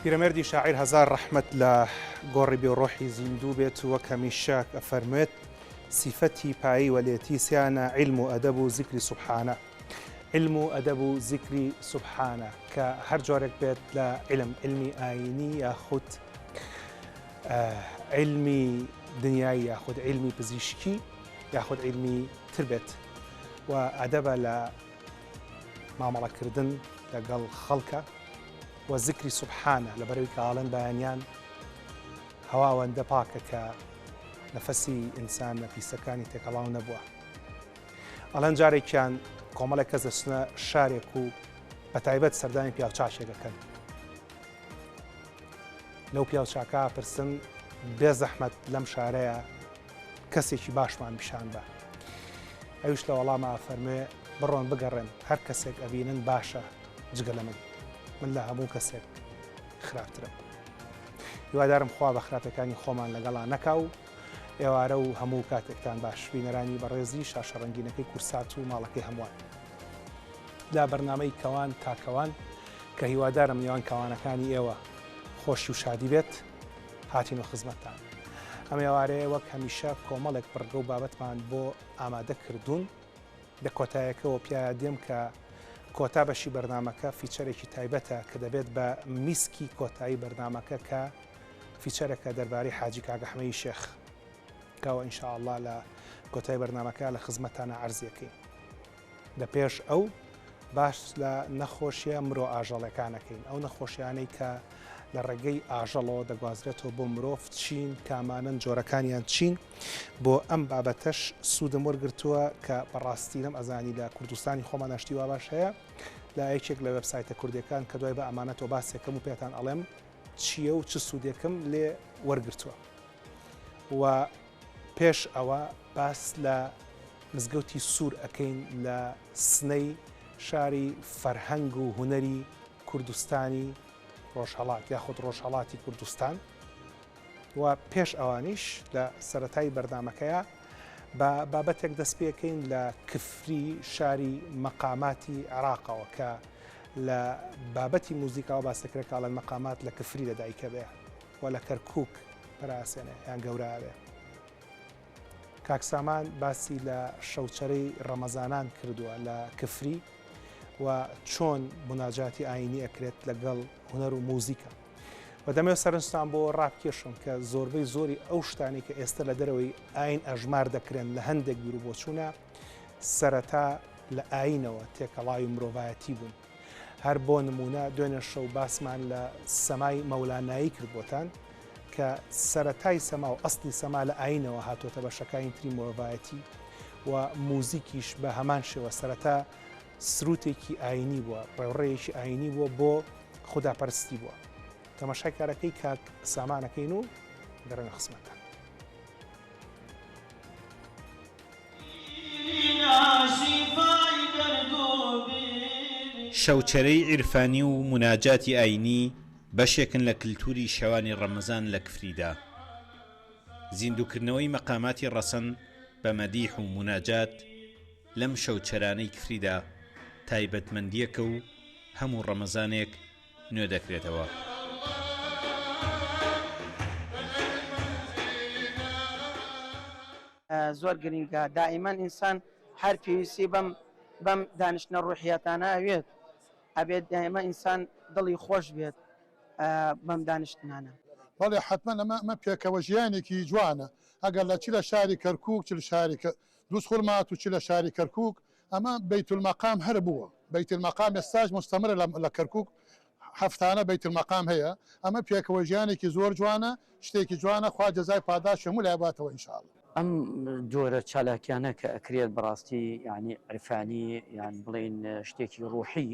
پیرەمێردی شاعیر هەزار ڕەحمەت لە گۆڕی بێڕۆحی زیندوو بێت و وەک هەمیشە ئەفەرمێت سیفەتی پایی وەلێتیسیانە علم و ئەدەب و زیکری سوبحانە. علم و ئەدەب و زیکری سوبحانە کە هەر جۆرێک بێت لە علمی ئاینی یاخود علمی دنیایی یاخود علمی پزیشکی یاخود علمی تر بێت و ئەدەبە لە مامەڵەکردن لەگەڵ خەڵکە و ذکری سبحانە لەبەرەوەی کاڵەن بەیانیان هەواوەندە پاکە کە نەفەسی ئینسان نەفیسەکانی تێکەڵاو نەبووە. ئەڵەن جارێکیان کۆمەڵێک کەس دەچنە شارێک و بەتایبەت سەردانی پیاوچاکێکەکەن. لەو پیاوچاکە پرسن بێ زەحمەت لەم شارەیە کەسێکی باشمان پیشان بە. ئەویش لە وەڵامە فەرمێ بڕۆن بگەڕێن هەر کەسێک ئەبینن باشە جگە لە من لە هەموو کەسێک خراپترم. هیوادارم خوا بە خراپەکانی خۆمان لەگەڵا نەکا و ئێوارە و هەموو کاتێکتان باش بینەرانی بەڕێزی شاشە ڕەنگینەکەی کورسات و ماڵەکەی هەمووان. لا بەرنامەی کەوان تاکەوان کە هیوادارم نێوان کەوانەکانی ئێوە خۆشی و شادی بێت هاتینە خزمەتتان. ئەم ئێوارەیە وەک هەمیشە کۆمەڵێک بڕگە و بابەتمان بۆ ئامادە کردوون لە کۆتایەکەەوە پیایا دێم کە کۆتا بەشی بەرنمەکە فیچەرێکی تایبەتە کە دەبێت بە میسکی کۆتایی بەرنمەکە کە فیچەرەکە دەربارەی حاجی کاگەحمەی شێخ کاوە ئینشاءالله لە کۆتای بەرنمەکە لە خزمەتانە عەرزیەکەی. لە پێش ئەو باش لە نەخۆشیە مرۆ ئاژەڵەکانەکەین ئەو نەخۆشیانەی کە لە ڕێگەی ئاژەڵەوە دەگوازرێتەوە بۆ مرۆڤ چین کامانن جۆرەکانیان چین بۆ ئەم بابەتەش سوودم وەرگرتووە کە بەڕاستی لەم ئەزانی لە کوردستانی خۆمان ناشتی وا باش هەیە لە یەکێک لە وێبسایتە کوردەکان کە دوای بە ئەمانەتەوە باسێکەکەم و پێتان ئەڵێم چییە و چ سوودێکم لێ وەرگرتووە. و پێش ئەوە باس لە مزگەوتی سوور ئەەکەین لە سنەی شاری فەرهەنگ و هونەری کوردستانی ڕۆژهەڵات یاخود ڕۆژهەڵاتی کوردستان و پێش ئەوانیش لە سەرەتای بەردامەکەیە بە بابەتێک دەست پێکەین لە کفری شاری مەقاماتی عێراقەوە کە لە بابەتی موزیکاوە باسەکرێکاڵەن مەقامات لە کفری لەدایکە بێ و لە کەرکووک پەراسێنێ یان گەورابێ. کاکسامان باسی لە شەوچەرەی ڕەمەزانان کردووە لە کفری و چۆن مناجاتی ئاینی ئەکرێت لەگەڵ هونەر و موزیکە و دەمەوێت سەرنجتان بۆ ڕابکێشم کە زۆربەی زۆری ئەو شتانی کە ئێستا لە دەرەوەی ئاین ئەژمار دەکرێن لە هەندێک بیر و بۆچوونە سەرەتا لە ئاینەوە تێکەڵاوی مرۆڤایەتی بوون. هەر بۆ نمونە دوێنێ شەو باسمان لە سەمای مەولانایی کرد بۆتان کە سەرەتای سەما و ئەسلی سەما لە ئاینەوە هاتۆتە بە شەکاین تری مرۆڤایەتی و موزیکیش بە هەمان شێوە سەرەتا سروتێکی ئاینی بووە ڕێوڕێیەکی ئاینی بووە بۆ خوداپەرستی بووە. تەماشای کارەکەی کاک سامانەکەین و دەڕێنە خزمەتتان. شەوچەرەی عیرفانی و مناجاتی ئاینی بەشێکن لە کللتوری شەوانی ڕەمەزان لە کفریدا. زیندووکردنەوەی مەقاماتی ڕەسەن بە مەدیح و مناجات لەم شەوچەرانەی کفریدا تایبەتمەندیەکە و هەموو ڕەمەزانێک نوێ دەکرێتەوە. زۆر گرنگە دائیمەن ئینسان هەر پێویستی بەم دانیشتنە ڕوحیەتانە ئەوێت ئەبێت دائیمە ئینسان دڵی خۆش بێت بەم دانیشتنانە. بەڵێ حتمما ئەمە پێکەوە ژیانێکی جوانە ئەگەر لە چی لە شاری کەرکووک چ لە شاری دروست خورمات و چی لە شاری کەرکووک ئەمە بەیتولمەقام هەر بووە. بەیتولمەقام ئێستاش مستەمرە لە کەرکووک هەفتانە بەیتولمەقام هەیە. ئەمە پێکەوە ژیانێکی زۆر جوانە شتێکی جوانە خوا جەزای پاداش هەموو لای باتەوە ئینشاءالله. ئەم جۆرە چالاکیانە کە ئەکرێت بەڕاستی یعنی عرفانی یان بڵێن شتێکی ڕوحی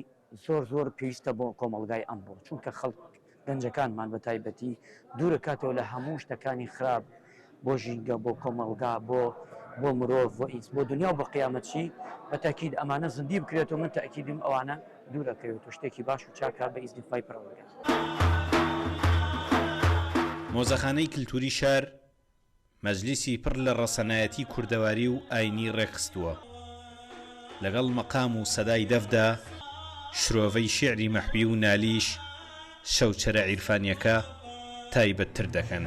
زۆر پێویستە بۆ کۆمەڵگای ئەمڕۆ چونکە خەڵک گەنجەکانمان بە تایبەتی دوورە کاتەوە لە هەموو شتەکانی خراپ بۆ ژینگە بۆ کۆمەڵگا بۆ مرۆڤ بۆ دنیا و بە قیامەتچی بە تاکید ئەمانە زندی بکرێتەوە. من تاکیدم ئەوانە دوورەکەوێت و شتێکی باش و چاکە بە ئیزنیفای پەروەردگار. مۆزەخانەی کللتوری شار مەجلیسی پڕ لە ڕەسەنایەتی کوردەواری و ئاینی ڕێکخستووە. لەگەڵ مەقام و سەدای دەفدا شرۆڤەی شێعری مەحوی و نالیش شەوچەرە عیرفانیەکە تایبەتتر دەکەن.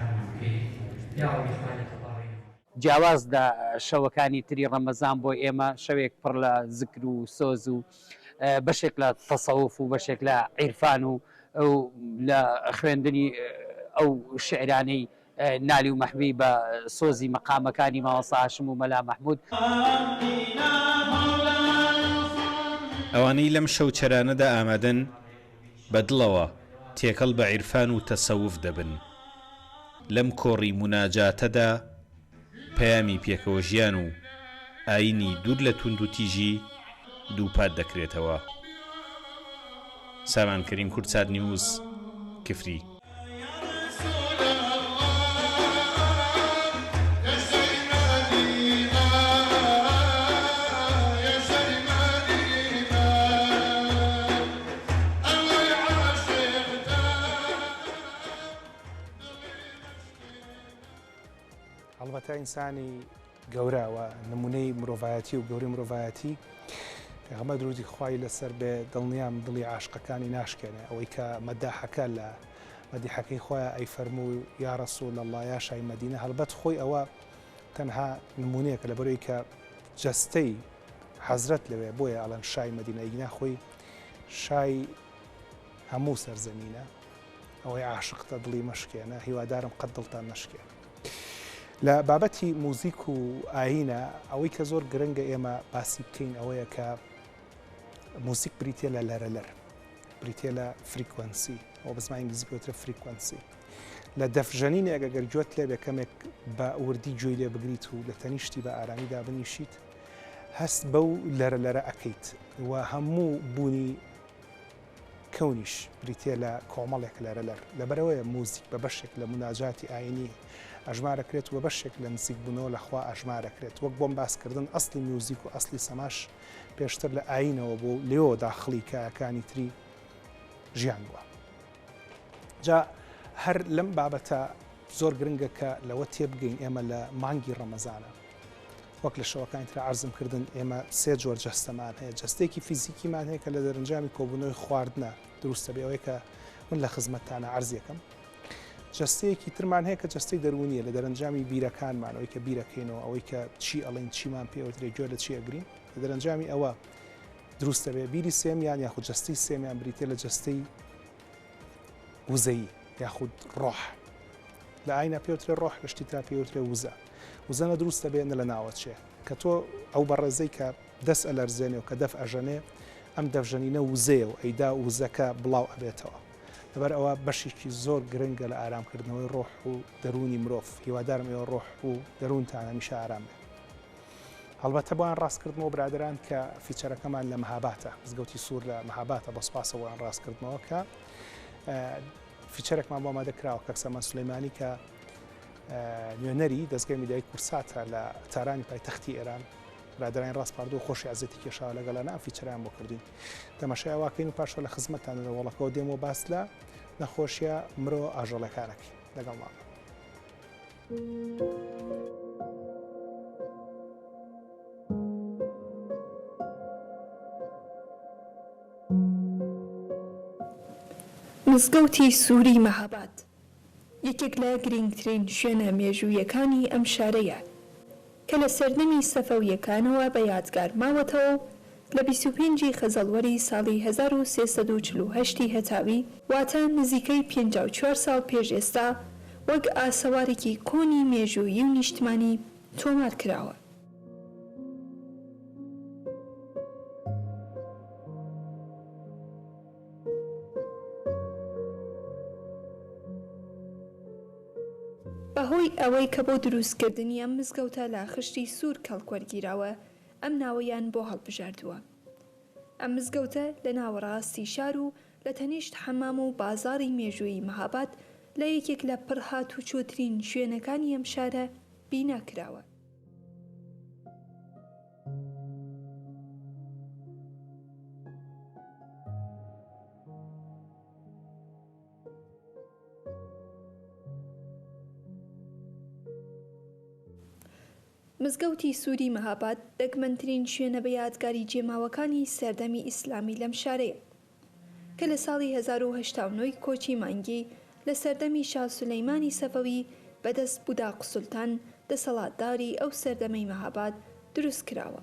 جیاوازدا شەوەکانی تری ڕەمەزان بۆ ئێمە شەوێک پڕ لە زکر و سۆز و بەشێک لە تەسەوف و بەشێک لە عیرفان و لە خوێندنی ئەو شعرانەی نالی و مەحبوبی بە سۆزی مەقامەکانی ماوەسا هاشم و مەلا مەحموود. ئەوانەی لەم شەوچەرانەدا ئامادەن بەدڵەوە تێکەڵ بە عیرفان و تەسەوف دەبن. لەم کۆڕی موناجاتەدا پەیامی پێکەوە ژیان و ئاینی دوور لە توند و تیژی دووپات دەکرێتەوە. سامانکەریم کورتسار نیوز کفری. هەڵبەتە ئینسانی گەورەوە نمونەی مرۆڤایەتی و گەوری مرۆڤایەتی پێغەمبەر درودی خوای لەسەر بێ دڵنیام دڵی عاشقەکانی ناشکێنێ ئەوەی کە مەداحەکە لە مەدیحەکەی خۆیان ئەی فەرموو یا ڕەسوول الله یا شای مەدینە هەڵبەت خۆی ئەوە تەنها نمونەیەکە لە بەرەوەی کە جەستەی حەزرەت لەوێ بۆیە ئەڵەن شای مەدینە ئیگنا خۆی شای هەموو سەرزەمینە ئەوەی عاشقتە دڵی مەشکێنە هیوادارم قەت دڵتان نەشکێنە. لە بابەتی موزیک و ئاینە ئەوەی کە زۆر گرنگە ئێمە باسی بکەین ئەوەیە کە موزیک بریتە لە لەرەلەر بریتە لە فریکوەنسی ئەو بە زمانی ئینگلیزی پێوترە فریکوەنسی لە دەفژەنینێک ئەگەر گوێت لێ بێ کەمێک بە وردی گوێی لێ بگریت و لە تەنیشتی بە ئارامیدا بنیشیت هەست بەو لەرەلەرە ئەکەیت و هەموو بوونی کەونیش بریتە لە کۆمەڵێک لەرەلەر لەبەرەوەیە موزیک بە بەشێک لە مناجاتی ئاینی ئەژمارەکرێت و بەشێک لە نزیک بوونەوە لەخوا ئەژمارەکرێت وەک بۆم باسکردن ئەسڵی میوزیک و ئەسڵی سەماش پێشتر لە ئاینەوە بۆ لێەوە داخڵی کایەکانی تری ژیان بووە. جا هەر لەم بابەتە زۆر گرنگە کە لەوە تێبگەین ئێمە لە مانگی ڕەمەزانە وەک لە شەوەکانی تر عەرزم کردن ئێمە سێ جۆر جەستەمان هەیە جەستێکی فیزیکیمان هەیە کە لە دەرەنجامی کۆبوونەوەی خواردنە دروستە بێ ئەوەی کە من لە خزمەتتانە عەرز یەکەم. جەستەیەکی ترمان هەیە کە جەستەی دەرونیە لە دەرەنجامی بیرەکانمان ئەوەی کە بیرەکەینەوە ئەوەی کە چی ئەڵین چیمان پێوترێ گوێ لە چی ئەگرین لە دەرەنجامی ئەوە دروستە بێ بیری سێمیان یاخود جەستەی سێمیان بریتێ لە جەستەی وزەیی یاخود ڕۆح لە ئاینە پێوترێ ڕۆح لە شتی تا پێوترێ وزە وزەنە دروستە بێنە لە ناوەچێ کە تۆ ئەو بەڕێزەی کە دەست ئەلەرزێنێ و کە دەف ئەژەنێ ئەم دەفژەنینە وزەیە و ئەیدا وزەکە بڵاو ئەبێتەوە لەبەر ئەوە بەشێکی زۆر گرنگە لە ئارامکردنەوەی ڕۆح و دەرونی مرۆڤ هیوادارم ئێوە ڕۆح و دەروونتان هەمیشە ئارام بێت. هەڵبەتە بۆیان ڕاستکردنەوە برادران کە فیچەرەکەمان لە مەهاباتە مزگەوتی سوور لە مەهاباتە بەسپاسەوەیان ڕاستکردنەوە کە فیچەرێکمان بۆ ئامادە کراوە کە سەمان سولەیمانی کە نوێنەری دەستگای میدیای کورساتە لە تارانی پایتەختی ئێران برادرانی ڕاستپاردوو و خۆشی عەزەتی کێشاوە لەگەڵانە فیچەریان بۆ کردین تەماشای واکەین و پاشە لە خزمەتتانە لە وەڵەکەەوە دێمەوە باس لە نەخۆشیە مرۆ ئاژەڵەکانەکەی لەگەڵمان. مزگەوتی سووری مەهاباد یەکێک لە گرنگترین شوێنە مێژوویەکانی ئەم شارەیە کە لە سەردەمی سەفەویەکانەوە بە یادگار ماوەتەوە لە 25 خەزەڵوەری ساڵی 1348 هەتاوی واتە نزیکەی 54 ساڵ پێش ئێستا وەک ئاسەوارێکی کۆنی مێژوویی و نیشتمانی تۆمار کراوە. بەهۆی ئەوەی کە بۆ دروستکردنی ئەم مزگەوتە لە خشتی سوور کەڵکوەرگیراوە ئەم ناوەیان بۆ هەڵبژاردووە. ئەم مزگەوتە لە ناوەڕاستی شار و لە تەنیشت حەمام و بازاڕی مێژووی مەهاباد لە یەکێک لە پڕهات و چۆترین شوێنەکانی ئەم شارە بیناکراوە. مزگەوتی سووری مەهاباد دەگمەنترین شوێنە بە یادگاری جێماوەکانی سەردەمی ئیسلامی لەم شارەیە کە لە ساڵی 1970 کۆچی مانگی لە سەردەمی شا سولەیمانی سەفەوی بەدەست بوداق سولتان دەسەڵاتداری ئەو سەردەمەی مەهاباد دروست کراوە.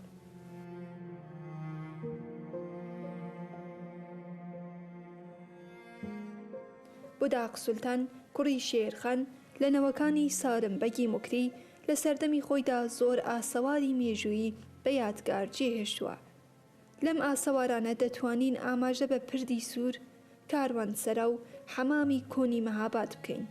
بوداق سولتان کوڕی شێرخان لە نەوەکانی سارمبەگی موکری لە سەردەمی خۆیدا زۆر ئاسەواری مێژوویی بە یادگار جێهێشتووە. لەم ئاسەوارانە دەتوانین ئاماژە بە پردی سوور، کاروانسەرا و حەمامی کۆنی مەهاباد بکەین.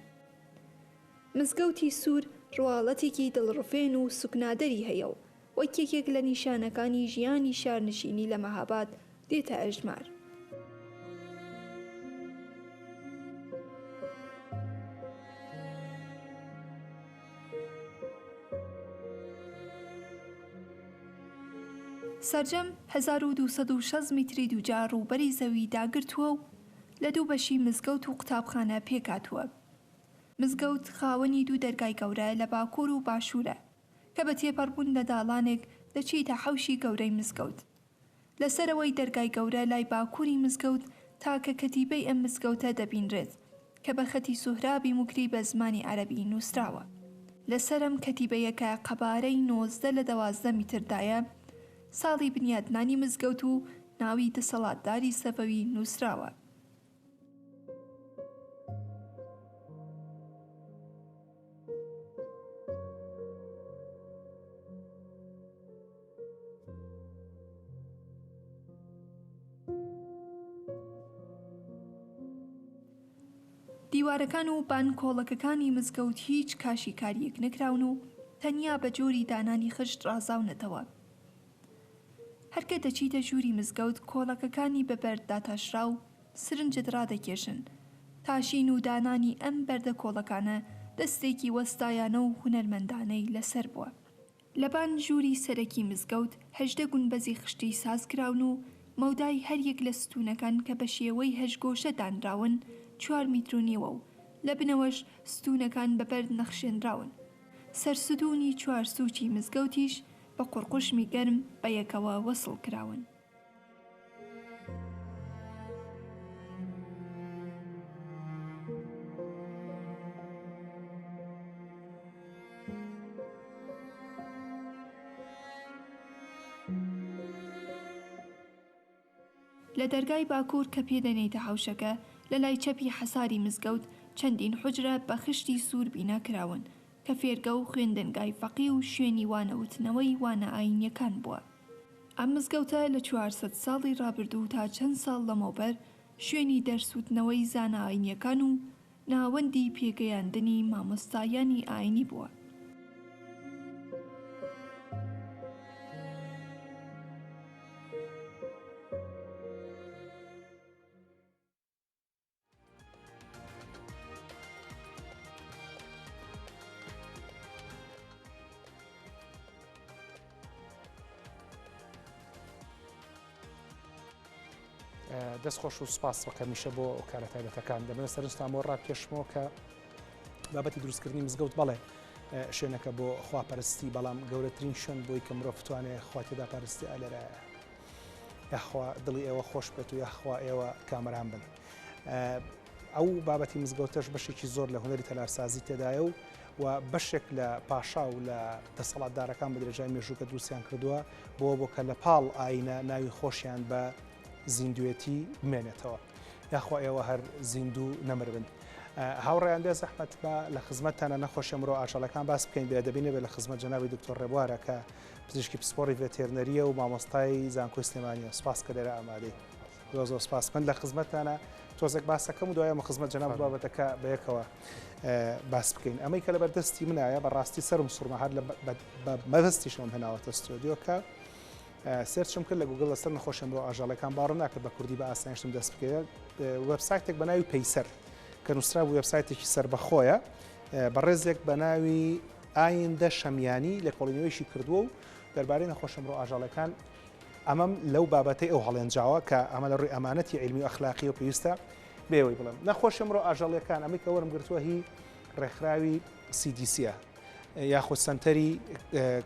مزگەوتی سوور ڕواڵەتێکی دڵڕفێن و سوکنادەری هەیە و وەک یەکێک لە نیشانەکانی ژیانی شارنشینی لە مەهاباد دێتە ئەژمار. سەرجەم 1260 میتری دووجار ڕووبەری زەوی داگرتووە و لە دوو بەشی مزگەوت و قوتابخانە پێکاتووە. مزگەوت خاوەنی دوو دەرگای گەورە لە باکوور و باشوورە کە بە تێپەڕبوون لە داڵانێک دەچیتە حەوشی گەورەی مزگەوت. لەسەرەوەی دەرگای گەورە لای باکووری مزگەوت تاکە کەتیبەی ئەم مزگەوتە دەبینرێت کە بە خەتی سوهرابی موکری بە زمانی عەرەبی نووسراوە. لەسەرم کەتیبەیەکە قەبارەی 19 لە 12 میتردایە، ساڵی بنیادنانی مزگەوت و ناوی دەسەڵاتداری سەفەوی نووسراوە. دیوارەکان و بانکۆڵەکەکانی مزگەوت هیچ کاشی کاریەک نەکراون و تەنیا بە جۆری دانانی خشت ڕازاونەتەوە. هەرکە دەچیتە ژووری مزگەوت کۆڵەکەکانی بەبەرد داتاشرا و سرنجت ڕادەکێشن. تاشین و دانانی ئەم بەردە کۆڵەکانە دەستێکی وەستایانە و هونەرمەندانەی لەسەر بووە. لەبان ژووری سەرەکی مزگەوت 18 گونبەزی خشتی سازکراون و مەودای هەریەک لە ستونەکان کە بە شێوەی هەژگۆشە دانراون 4 میترونیوە و لە بنەوەش ستونەکان بەبەرد نەخشێنراون. سەرسدوونی 4 سووچی مزگەوتیش بە قوڕقوشمی گەرم بە یەکەوە وەسڵ کراون. لە دەرگای باکوور کە پێدەنێتە حەوشەکە لە لای چەپی حەساری مزگەوت چەندین حوجرە بە خشتی سوور بینا کراون کە فێرگە و خوێندنگای فەقی و شوێنی وانەوتنەوەی وانە ئاینیەکان بووە. ئەم مزگەوتە لە 400 ساڵی ڕابردوو تا چەند ساڵ لەمەوبەر شوێنی دەرسوتنەوەی زانە ئاینیەکان و ناوەندی پێگەیاندنی مامۆستایانی ئاینی بووە. دەستخۆش و سپاس بەکەمیشە بۆ کارە تایبەتەکان. دەمەوێت سەرنجتان بۆ ڕاکێشمەوە کە بابەتی دروستکردنی مزگەوت بەڵێ شوێنەکە بۆ خواپەرستی، بەڵام گەورەترین شوێن بۆی کە مرۆڤ بتوانێت خوا تێدا پەرستی ئەلێرایە، یاخوا دڵی ئێوە خۆش بێت و یاخوا ئێوە کامەران بن. ئەو بابەتی مزگەوتەش بەشێکی زۆر لە هونەری تەلارسازی تێدایە و بەشێک لە پاشا و لە دەسەڵاتدارەکان بە درێژای مێژووکە دروستیان کردووە بۆ کە لە پاڵ ئاینە ناوی خۆشیان بە زیندوێتی بمێنێتەوە، یاخوا ئێوە هەر زیندوو نەمربن. هاوڕێیان بێ زەحمەت بە لە خزمەتتانە نەخۆشە مرۆ ئاژەڵەکان باس بکەین بێدەبینێ بێت لە خزمەت جەنابی دکتۆر ڕێبوارە کە پزیشکی پسپۆڕی ڤێتێرنەریە و مامۆستای زانکۆی سلێمانیە. سپاس کە لێرە ئامادەی. زۆر سپاسمەند لە خزمەتتانە. تۆزێک باسەکەم و دوایە خزمەت جەناب بابەتەکە بە یەکەوە باس بکەین. ئەمەی کە لەبەردەستی منایە بەڕاستی سەرم سوورمە هەر بەدەستیشم هێناوەتە ستۆدیۆکە سێرچم کرد لە گوگڵ لەسەر نەخۆشە مرۆ ئاژەڵەکان باڕ ناکرد بە کوردی بە ئاسانیشتم دەست بکەوێت. وەبسایتێک بە ناوی پەیسەر کە نووسرا بوو وەبسایتێکی سەربەخۆیە بە ڕێزێک بە ناوی ئایندە شەمیانی لە کۆڵینەوەیشی کردووە و دەربارەی نەخۆشە مرۆ ئاژەڵەکان ئەمەم لەو بابەتەی ئەو هەڵێنجاوە کە ئەمە لە ڕووی ئەمانەتی عیلمی و ئەخلاقی و پێویستە بێەوەی بڵێم. نەخۆشە مرۆ ئاژەڵیەکان ئەمەی کە وەرم گرتووە هی ڕێکخراوی CDCە یاخود سنتەری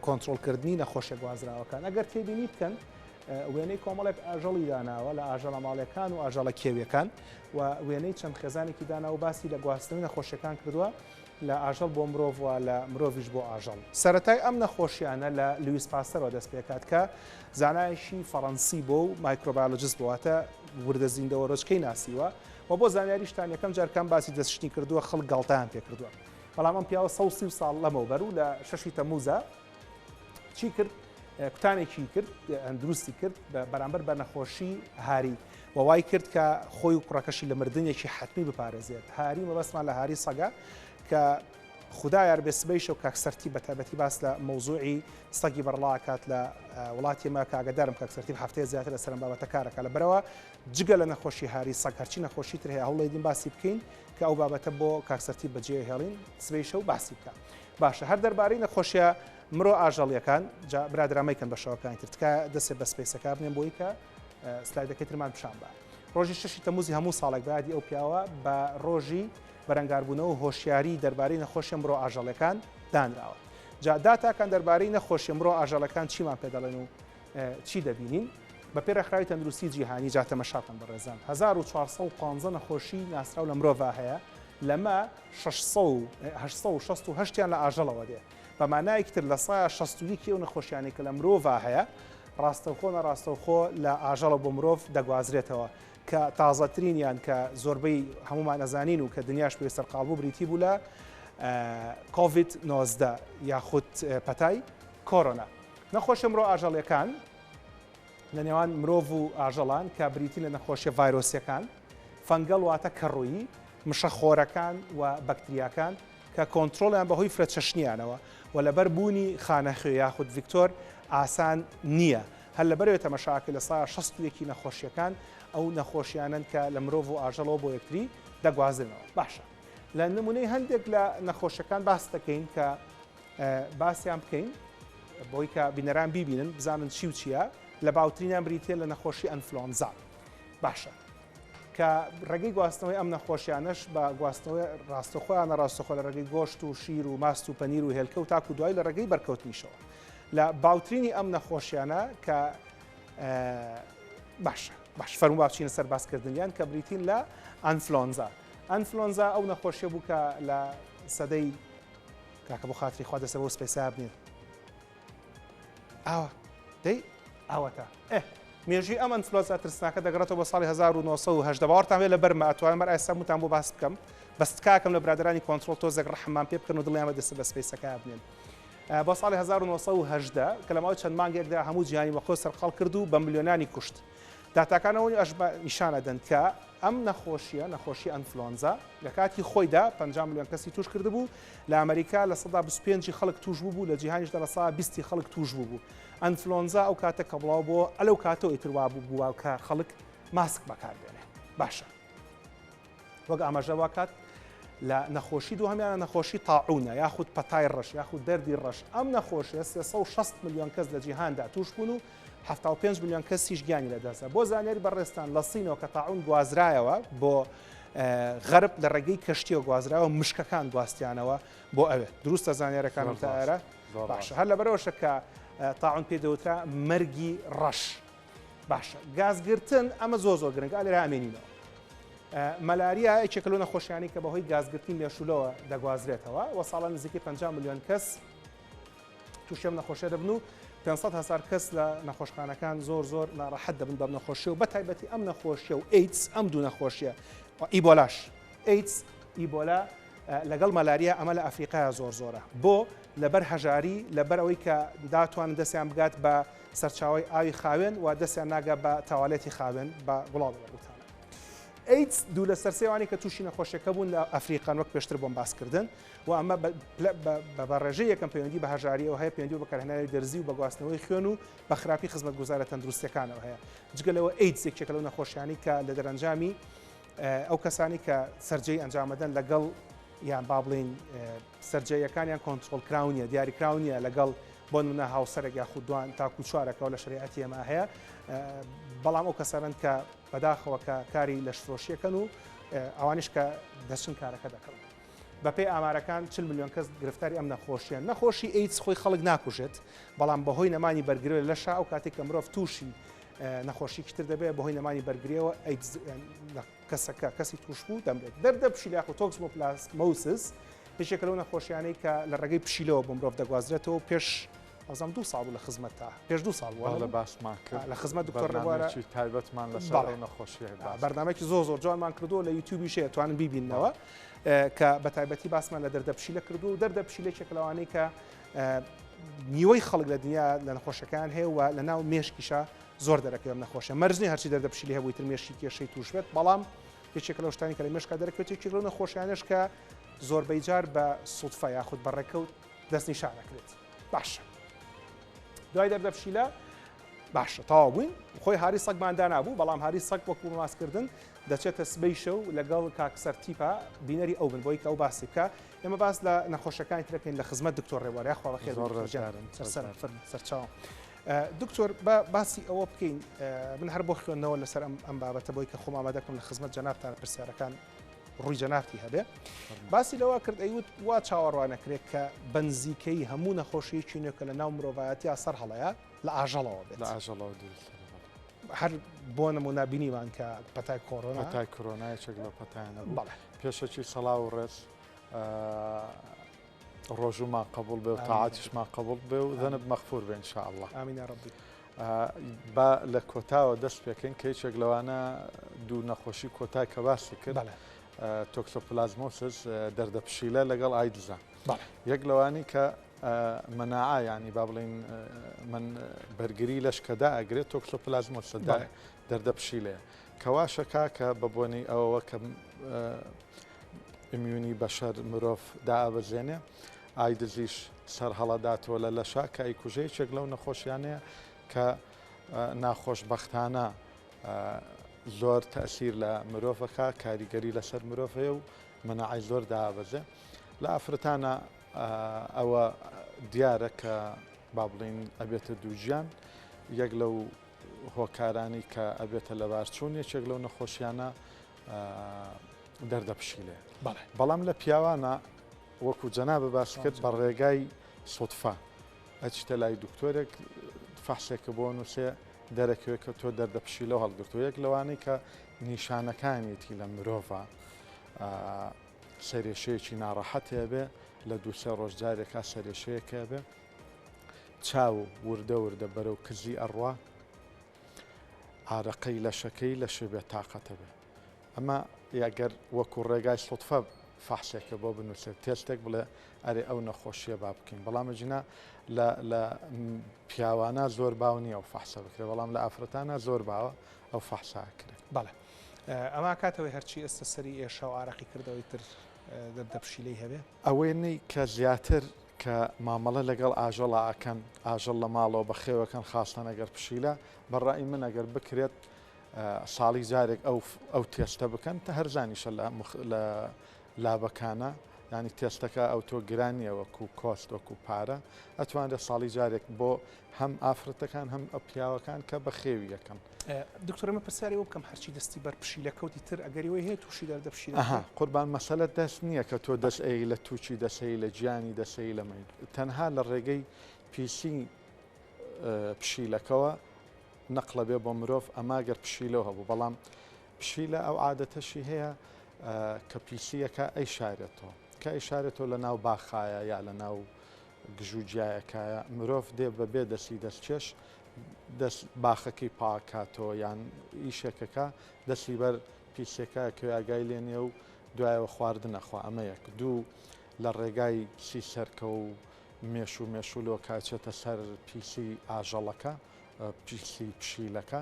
کۆنتترۆلکردنی نەخۆشە گوازراوەکان. ئەگەر تێبینی بکەن وێنەی کۆمەڵێک ئاژەڵی داناوە لە ئاژەڵە ماڵیەکان و ئاژەڵە کێویەکان و وێنەی چەند خێزانێکی دانا و باسی لە گواستنی نەخۆشیەکان کردووە لە ئاژەڵ بۆ مرۆڤ و لە مرۆڤیش بۆ ئاژەڵ. سەرەتای ئەم نەخۆشیانە لە لویس پاستەرەوە دەست پێکات کە زانایشی فەڕەنسی بۆ و مایکرۆبیۆلۆجیست بواتە وردە زیندەوە ڕۆژکەی ناسیوە و بۆ زانیاریشتان یەکەم جارکان باسی دەستشتنی کردووە خەڵک گەڵتەیان پێ کردووە. بەڵام ئەم پیاوە 130 ساڵ لەمەوبەر و لە 6 تەمووزە چی کرد؟ کوتانێکی کرد دروستی کرد بەرامبەر بە نەخۆشی هاری وای کرد کە خۆی و کوڕەکەشی لە مردنێکی حتمی بپارێزێت. هاری مەبەستمان لە هاری سەگە کە خوددا یار بێسبەیشە و کاکسەرتی بەتابەتی باس لە مەوزوعی سەگی بەرڵاکات لە وڵاتی ئێمە کاگەدارم کاکسەرتی هەفتەیە زیاتر لە سەرم بابەتە کارەکە لە بەرەوە جگە لە نەخۆشی هاری سەگ هەرچی نەخۆشی تر هەیە هەوڵ دین باسی بکەین کە ئەو بابەتە بۆ کاکسەرتی بەجێ هێڵین سبەیشە و باسی بکە. باشە هەر دەربارەی نەخۆشیە مرۆ ئاژەڵیەکان برادرامەیکەن بە شەوەکانی ترتکە دەسێ بە سپیسەکە بنێن بۆی کە سلایدەکەی ترمان پیشان بە. ڕۆژی 6 تەمووزی هەموو ساڵێک بەیادی ئەو پیاوە بە ڕۆژی بەرەنگاربوونەوە و هۆشیاری دەربارەی نەخۆشی مرۆ ئاژەڵەکان دانراوە. جا داتاکان دەربارەی نەخۆشی مرۆ ئاژەڵەکان چیمان پێ دەڵێن و چی دەبینین؟ بە پێرەخراوی تەندروستی جیهانی جا تەمەشاکەن بەڕێزان 1415 نەخۆشی ناسراو لە مرۆڤ هەیە لەمە 668 لە ئاژەڵەوە دێ بەمانایەکتر لە سایە 61 و نەخۆشیانی کە لە مرۆڤ هەیە ڕاستەوخۆ نەڕاستەوخۆ لە ئاژەڵە بۆ مرۆڤ دەگوازرێتەوە کە تازەترینیان کە زۆربەی هەمومان ئەزانین و کە دنیاش پێ سەرقاڵبوو بریتی بوو لە کۆڤید 19 یاخود پەتای کۆرۆنا. نەخۆشی مرۆ ئاژەڵیەکان لە نێوان مرۆڤ و ئاژەڵان کە بریتی لە نەخۆشیە ڤایرۆسیەکان فەنگەڵ واتە کەڕوویی مشەخۆرەکان و بەکتریاکان کە کۆنتترۆلیان بەهۆی فرەچەشنیانەوە و لەبەر بوونی خانەخوێ یاخود ڤیکتۆر ئاسان نییە. هەر لەبەرەوە تەمەشاکە لە سایە 61 نەخۆشیەکان ئەو نەخۆشیانن کە لە مرۆڤ و ئاژەڵەوە بۆ یەکتری دەگوازنەوە. باشە لە نمونەی هەندێک لە نەخۆشیەکان باس دەکەین کە باسییان بکەین بۆی کە بینەران بیبینن بزانن چی و چییە لە باوترینیان بریتێ لە نەخۆشی ئەنفلۆنزا. باشە کە ڕێگەی گواستنەوەی ئەم نەخۆشیانش بە گواستنەوەی ڕاستەخۆیان ڕاستەخۆ لە ڕێگەی گۆشت و شیر و ماست و پەنیر و هێلکە و تاکو دوای لە ڕێگەی بەرکەوتنیشەوە لە باوترینی ئەم نەخۆشیانە کە باشە باش فەرمو باچینە سەر باسکردنیان کە بریتین لە ئەنفلۆنزا. ئەنفلۆنزا ئەو نەخۆشیە بوو کە لە سەدەی کاکە بۆ خاتری خوا دەسەوە سپیسا بنێت ئاوە دەی ئاوەتە مێژی ئەم ئەنفلۆنزا ترسناکە دەگەڕێتەوە بە ساڵی 1970 باوەڕتان وێ لە بەرمە ئەتوانم بەر ئێستا وتان بۆ باس بکەم بەست کاکەم لە برادرانی کۆنتترۆل تۆزێک ڕەحمان پێ بکەن و دڵیان بەدەستە بە سپیسەکە بنێن. بۆ ساڵی 1970 کە لە ماوەی چەند مانگێکدا هەموو جیهانی بەخۆ سەرقاڵ کرد و بە ملیۆنانی کوشت. داتاکانەوەی ئەش نیشانە دەن کە ئەم نەخۆشیە نەخۆشی ئەنفلۆنزا لە کاتی خۆیدا 50 ملیۆن کەسی توش کرد بوو لە ئەمریکا لە 125 خەڵک توش بوو لە جیهانیشدا لە 120 خەڵک توش بوو. ئەنفلۆنزا ئەو کاتە کە بڵاو بۆ ئەلەو کاتەوە ئیتروا بوو کە خەڵک ماسک بەکاربێنێ. باشە وەک ئاماژەوا کات لە نەخۆشی دووهەمیانە نەخۆشی تاعونە یاخود پەتای ڕەش یاخود دەردی ڕەش. ئەم نەخۆشیە 360 ملیۆن کەس لە جیهاندا توش بوون و 75 ملیۆن کەسیش گیانی لەدەستە. بۆ زانیاری بەڕێستان لە سینەوە کە تاعون گوازرایەوە بۆ غەرب لە ڕێگەی کەشتیەوە گوازراوە مشکەکان گواستیانەوە بۆ ئەوێ دروستە زانیارەکانم تا ئێرە باشە هەر لەبەرەوەشە کە تاعون پێ دەوترا مەرگی ڕەش. باشە گازگرتن ئەمە زۆر گرنگە لێرە ئامێنینەوە. مەلاریا یەکێکە لەو نەخۆشیانی کە بەهۆی گازگرتی مێشولەوە دەگوازرێتەوە و ساڵان نزیکی 50 ملیۆن کەس تووشێم نەخۆشیە دەبن و 500,000 کەس لە نەخۆشخانەکان زۆر ناڕەحەت دەبن بەم نەخۆشیە و بە تایبەتی ئەم نەخۆشیە و ئیدز ئەم دوو نەخۆشیە ئیبۆلاش ئیدز ئیبۆلا لەگەڵ مەلاریا ئەمە لە ئەفریقای زۆرە بۆ لەبەر هەژاری لەبەر ئەوەی کە داتوانن دەستیان بگات بە سەرچاوی ئاوی خاوێن و دەستیان ناگە بە تاوالێتی خاوێن بە گوڵاو بەرگوتانە. ئیدز دوو لە سەرسێوانی کە تووشی نەخۆشیەکە بوون لە ئەفریقان وەک پێشتر بۆم باسکردن و ئەمە بە ڕێژەی یەکەم پەیوەندی بە هەژاری ئەو هەیە پەیوەندی بەکارهێنانی دەرزی و بە گواستنەوەی خوێن و بە خراپی خزمەتگوزارە تەندروستیەکانەوە هەیە. جگەلەوە ئیدز یەکێکە لەو نەخۆشیانی کە لە دەرەنجامی ئەو کەسانی کە سەرجەی ئەنجامەدەن لەگەڵ یان با بڵین سەرجەیەکانیان کۆنتترۆل کراونیە دیاری کراونیە لەگەڵ بۆ نمونە هاوسەرێک یاخود دوان تاکو چوارەکەەوە لە شریعەتی ئێمە هەیە بەڵام ئەو کەسانن کە بەداخەوە کە کاری لە شفرۆشیەکەن و ئەوانش کە دەچن کارەکە دەکەن. بەپێی ئامارەکان 40 ملیۆن کەس گرفتاری ئەم نەخۆشیە. نەخۆشی ئیدز خۆی خەڵک ناکوژێت بەڵام بەهۆی نەمانی بەرگرە لەشا ئەو کاتێک کە مرۆڤ تووشی نەخۆشیتر دەبێت بەهۆی نەمانی بەرگریەوە کەسەکە کەسی توش بوو دەمرێت دەردە پشیلە و تۆکسمۆپلاسمۆسس هیچێکە لەو نەخۆشیانەی کە لە ڕێگەی پشیلەوە بۆ مرۆڤ دەگوازرێتەوە پێش ئەزام 2 ساڵ لە خزمەت تا پێش 2 ساڵ لە باسمان کرد لە خزمەت دکتۆر نەوارە تایبەتمان لەسەر نەخۆشیە بەردامێکی زۆر جوانمان کردو لە یوتیوبی شەیە توانن بیبینەوە کە بە تایبەتی باسمان لە دەردە پشیلە کردو و دەردە پشیلێکێک لەوانەی کە نیوەی خەڵک لە دنیا لە نەخۆشەکان هەیە و لە ناو مێشکیشە زۆر دەرەکەم نەخۆشە مەرزنی هەرچی دەردە پشیلی هەبووی تر مێشکی کێشەی توش بێت بەڵام هیچێک لەو شتانی کە لە مێشکا دەرەکەوێت یەکێک لەو نەخۆشیانش کە زۆربەی جار بە سوودفە یاخود بەڕێکەوت دەستنیشان دەکرێت باشە دوای دەردە پشیلە باشە تەواو بووین خۆی هاری سەگماندا نبوو بەڵام هاری سەگ وەکو ماسکردن دەچێتە سبەی شەو لەگەڵ کاکسەر تیپە بینەری ئەو بن بۆی کە ئەو باسی بکە ئێمە باس لە نەخۆشەکانی ترەکەین لە خزمەت دکتۆر ڕێواریا خۆڵە خێر سەرچاو دکتۆر باسی ئەوە بکەین من هەر بۆ خوێندنەوە لەسەر ئەم بابەتە بۆی کە خۆم ئامادەکەم لە خزمەت جەنابتان پرسیارەکان ڕووی جەنابتی هەبێ باسی لەوە کرد ئەیوت وا چاوەڕوانەکرێت کە بەنزیکەی هەموو نەخۆشیەکی نوێکە لە ناو مرۆڤایەتیا سەر هەڵەیە لە ئاژەڵەوە بێت لە ئاژەڵەوە هەر بۆ نمونا بینیمان کە پەتای کۆڕۆنا پەتای کۆرۆنایەکێک لە پەتایانە پێشەکی سەڵاو و ڕێز ڕۆژومان قبول بێ و تاعاتیشمان قبول بێ و دەنب مەغفور بێ ئینشاء الله ئامین یا ڕەبی با لە کۆتاوە دەست پێکەین کە هیچێک لەوانە دوو نەخۆشی کۆتای کە باسی کرد تۆکسۆپلازمۆسس دەردە پشیلە لەگەڵ ئایدزە یەک لەوانی کە مناعە ینی با بڵین من بەرگری لەشکەدا ئەگرێت تۆکسۆپلازمۆسس دەردە پشیلەیە کەواشەکە کە بەبوونی ئەوەوە کە ئیمیونی بەشەر مرۆڤ دائەبەزێنێ ئایدزیش سەر هەڵەداتەوە لە لەشا کە ئەیکوژەیەکێک لەو نەخۆشیانەیە کە ناخۆشبەختانە زۆر تەئسیر لە مرۆڤەکە کاریگەری لەسەر مرۆڤەیە و مناعی زۆر دائەبەزێ لە ئەفرەتانە ئەوە دیارە کە با بڵین ئەبێتە دووژیان یەک لەو هۆکارانی کە ئەبێتە لە بارچوون یەکێک لەو نەخۆشیانە دەردە پشیلێ بەڵام لە پیاوانە وەکو جەنابە باس کرد بە ڕێگای سوودفە ئەچتە لای دکتۆرێک فەحسێکە بۆ نووسێ دەرەکەوێت کە تۆ دەردە پشیلە هەڵگرتو یەک لەوانەی کە نیشانەکانیەتی لە مرۆڤە سەرێشەیەکی ناڕەحەتێ بێ لە دووسێ ڕۆژجارێکا سەرێشەیەکە بێ چاو وردە وردە بەرەو کزی ئەڕوا ئارەقەی لەشەکەی لە شێبێ تااقەتە بێ ئەمە یاگەر وەکو ڕێگای سوودفە فەحسێکە بۆ بنووسێت تێستێک بڵێ ئەرێ ئەو نەخۆشیە با بکەین بەڵامە جنا لە پیاوانە زۆر باو نییە ئەو فەحسە بکرێت بەڵام لە ئافرەتانە زۆر باوە ئەو فەحساکرێت بەڵێ ئەمە کاتەوەی هەرچی ئێستا سەری ئێشە و ئارەقی کردەوەی تر دەردە پشیلەی هەبێ ئەوەی نەی کە زیاتر کە مامەڵە لەگەڵ ئاژەڵ ئاکەن ئاژەڵ لە ماڵەوە بە خێوەکەن خاستان ئەگەر پشیلە بەڕای من ئەگەر بکرێت ساڵی جارێک ئەو تێستە بکەن تا هەرزانیشە لە لابەکانە ینی تێستەکە ئەو تۆ گرانیە وەکو کۆست وەکو پارە ئەتوانێت ساڵی جارێک بۆ هەم ئافرەتەکان هەم ئە پیاوەکان کە بە خێوی یەکەم دکتۆرمە پرسیاری وە بکەم هەرچی دەستی بەر پشیلەکەوتی تر ئەگەریەوەی هەیە تووشی دەردە پشیلە قوربان مەسەلە دەست نییە کە تۆ دەست ئەی لە تووچی دەسەی لە گیانی دەسەی لەمەین تەنها لە ڕێگەی پیسی پشیلەکەوە نەقلە بێ بۆ مرۆڤ ئەماگەر پشیلەوە هەبوو بەڵام پشیلە ئەو عادەتەشی هەیە کە پیسیەکە ئەی شارێتەوە کە ئیشارێتەوە لە ناو باخایە یا لە ناو گژوجیایەکایە مرۆڤ دێ بەبێ دەستی دەستچێش دەست باخەکەی پاکاتەوە یان ئیشێکەکە دەستی بەر پیسەکە کە ئاگای لێنێ و دوایەوە خواردن نەخوا ئەمە یەک دوو لە ڕێگای سی سەرکە و مێشولۆ کاچێتە سەر پیسی ئاژەڵەکە پیسی پشیلەکە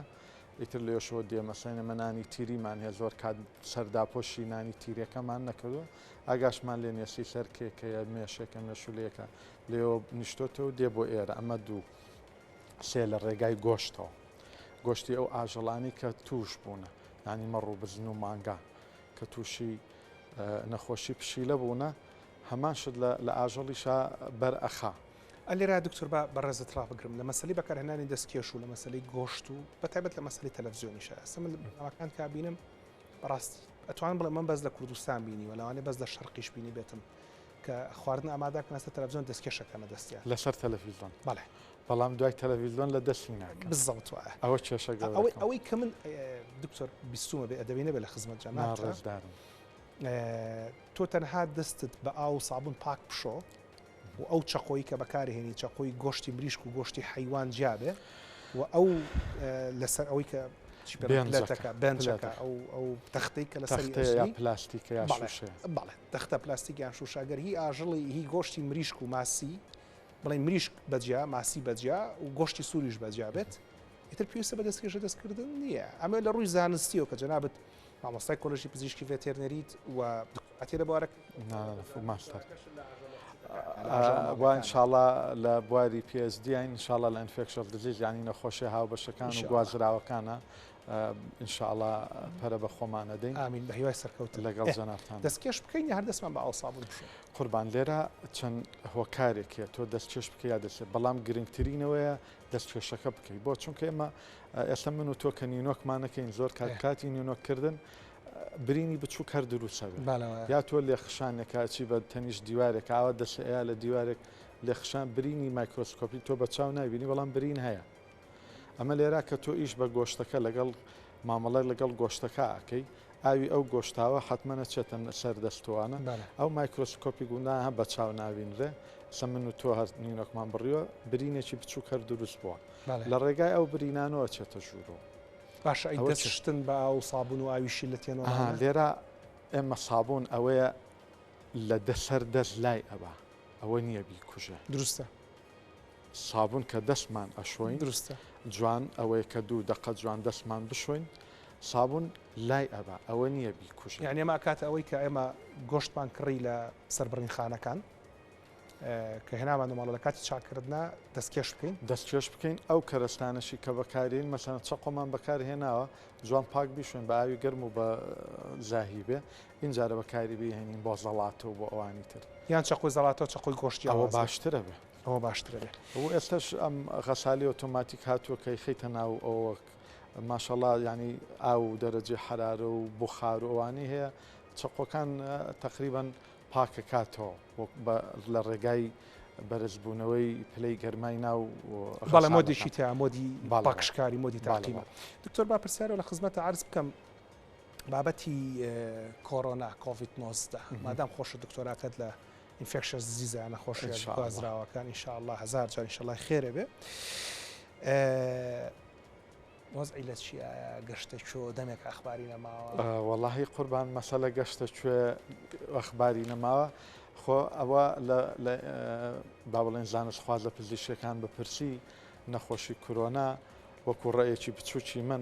ئیتر لێشەوە دێمەسەینە مەنانی تیریمان هەیە زۆر کات سەرداپۆشی نانی تیرەکەمان نەکردو ئاگاشمان لێ نێسی سەرکێکەیە مێشێکە مێشولەیەەکە لێەوە نیشتۆتەوە دێ بۆ ئێرە ئەمە دوو سێ لە ڕێگای گۆشتەوە گۆشتی ئەو ئاژەڵانی کە توش بوونە ینی مەڕوو بزن و مانگا کە تووشی نەخۆشی پشیلە بوونە هەمان شت لە ئاژەڵیشا بەرئەخا ئەلێرا دکتۆر بەڕێزت ڕابگرم لە مەسەلی بەکارهێنانی دەستکێش و لە مەسەلەی گۆشت و بەتایبەت لە مەسەلی تەلەڤیزیۆنیشە ئەستا من ئەوەکان کا بینم بەڕاستی ئەتوان بڵێ من بەس لە کوردستان بینی و لەوانێ بەس لە شەرقیش بینی بێتم کە کە خواردن ئامادەکەن لەسەر تەلەڤیزیۆن دەستکێشەکەمە دەستیان لەسەر تەلەڤیزیۆن بەڵێ بەڵام دوای تەلەڤیزیۆن لە دەستی ناکە بالضبط وایە ئەوە کێشە ئەوەی کە من دکتۆر بیستومە بێ ئەدەبینە بێ لە خزمەت جەماعەت ڕێزدارم تۆ تەنها دەستت بە ئاو و سابون پاک بشۆ و ئەو چەقۆیی کە بەکارهێنی چەقۆی گۆشتی مریشک و گۆشتی حیوان جیابێ و ئەو لەسەر ئەوەی کە بنجەکە ئەو تەختەی کە لەسەر پلاستیکە یا شوشەیە بەڵێ تەختە پلاستیکیان شوشاگەر هی ئاژەڵی هی گۆشتی مریشک و ماسی بڵێ مریشک بەجیا ماسی بەجیا و گۆشتی سووریش بەجیا بێت ئیتر پێویستە بە دەستکێشە دەستکردن نییە ئەمە لە ڕووی زانستیەوە کە جەنابەت مامۆستای کۆلژی پزیشکی ڤێتێرنەریت و ئەتێرە بوارە ماستەر وان انشاءله لە بواری PSD انشاءله لە ئینفێکشن دزیز ینی نەخۆشی هاوبەشەکان و گوازراوەکانە انشاءله پەرە بە خۆمانە دەین ئامین بە هیوای سەرکەوت لەگەڵ جەنابتان دەستکێش بکەین هەر دەستمان بە ئاو سابون بشۆ قوربان لێرە چەند هۆکارێکە تۆ دەستکێش بکە یا دەسێت بەڵام گرنگترینەوەیە دەستکێشەکە بکەیت بۆ چونکە ئێمە ئێستا من و تۆ کە نینۆکمانەکەین زۆر کاتی نینۆکردن برینی بچوو کار دروستەوێت یا تۆ لێ خشانێکە چی بە تەنیش دیوارێک ئاوا دەسەیە لە دیوارێک لێ خشان برینی مایکرۆسکۆپی تۆ بە چاو نایبینی بەڵام برین هەیە ئەمە لێرا کە تۆ ئیش بە گۆشتەکە لەگەڵ مامەڵای لەگەڵ گۆشتەکە ئاکەی ئاوی ئەو گۆشتاوە حتممە چێتە سەر دەستوانە ئەو مایکرۆسکۆپی گوندان هە بە چاو ناوینرێ سە من و تۆ هەر نینۆکمان بڕیوە برینێکی بچوو کار دروست بووە لە ڕێگای ئەو برینانەوە چێتە ژوورەوە باش دەستشتن بە ئەو سابون و ئاویشی لە تێنەوە لێرە ئێمە سابون ئەوەیە لە دەسەر دەست لای ئەوە ئەوە نییە بیکوژە دروستە سابون کە دەستمان ئەشۆین دروستە جوان ئەوەیە کە دوو دقە جوان دەستمان بشۆین سابون لای ئەبە ئەوە نییە بیکوژ یعنی ئێمە کاتە ئەوەی کە ئێمە گۆشتمان کڕی لە سەربڕین خانەکان کە هێنامان ماڵە لە کاتی چاکردنا دەستکێش بکەین دەستکێش بکەین ئەو کەرەستانەشی کە بەکارین مەسەنە چەقۆمان بەکارهێناوە جوان پاک بیشوێن بە ئاوی گەرم و بە زاهیبێ اینجارە بەکاری بهێنین بۆ زەڵاتەوە بۆ ئەوانی تر یان چەقۆی زەڵاتەوە چەقۆی گۆشتی ئەوە باشترە بێ ئەوە باشترە بێ ئەو ئێستش ئەم غەسالی ئۆتۆماتیک هاتووە کەی خەیتە ناو ئەوە ماشەڵڵا ینی ئاو دەرەجێ حرارە و بخار و ئەوانی هەیە چەقۆکان تقریبان پاکە کاتەوە لە ڕێگای بەرزبوونەوەی پلەی گەرمای ناو بەڵێ مۆدیشی تا مۆدی باقشکاری مۆدی تاقیمە دکتۆر با پرسیارەوە لە خزمەتە عرض بکەم بابەتی کۆرۆنا کۆڤید 19 مادام خۆشە دکتۆراکەت لە ئینفێکشن دیزیزە نەخۆشیە گوازراوەکان ئینشاءالله هەزار جار ئینشاءالله خێرە بێ وەزعی لە چیە گەشتە چۆ دەمێک ئەخباری نەماوە وەڵاهی قوربان مەسەلە گەشتە کوێ ئەخباری نەماوە خۆ ئەوە با بڵێن زانستخوازە پزیشکەکان بپرسی نەخۆشی کۆرۆنا وەکو ڕێیەکی بچووکی من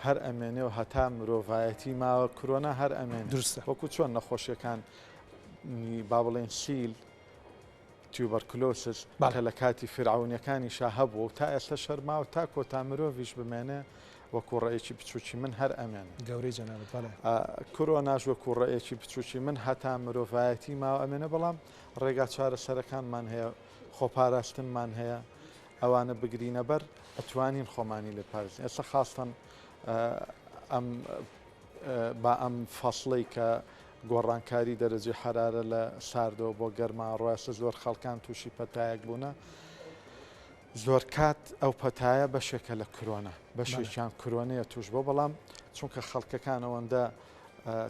هەر ئەمێنێ و هەتا مرۆڤایەتی ماوە کۆرۆنا هەر ئەمێن درستە وەکو چۆن نەخۆشیەکان با بڵێن سیل تیوبەرکلۆسس کە لە کاتی فرعونیەکانی شا هەبوو و تا ئێستا شەرما و تا کۆتا مرۆڤیش بمێنێ وەکو ڕێیەکی بچووکی من هەر ئەمێنێ گەورەی جەنابەت بەڵێ کۆرۆناش وەکو ڕێیەکی بچووکی من هەتا مرۆڤایەتی ماوە ئەمێنە بەڵام ڕێگا چارەسەرەکانمان هەیە خۆپاراستنمان هەیە ئەوانە بگرینە بەر ئەتوانین خۆمانی لێ پارێزین ئێستا خاستن با ئەم فەسڵەی کە گۆڕانکاری دەرەجی حرارە لە ساردەوە بۆ گەرما ڕاستە زۆر خەڵکان تووشی پەتایەک بوونە زۆر کات ئەو پەتایە بەشێکە لە کۆرۆنا بەشێکیان کۆرۆنەیە توش بۆ بەڵام چونکە خەڵکەکان ئەوەندە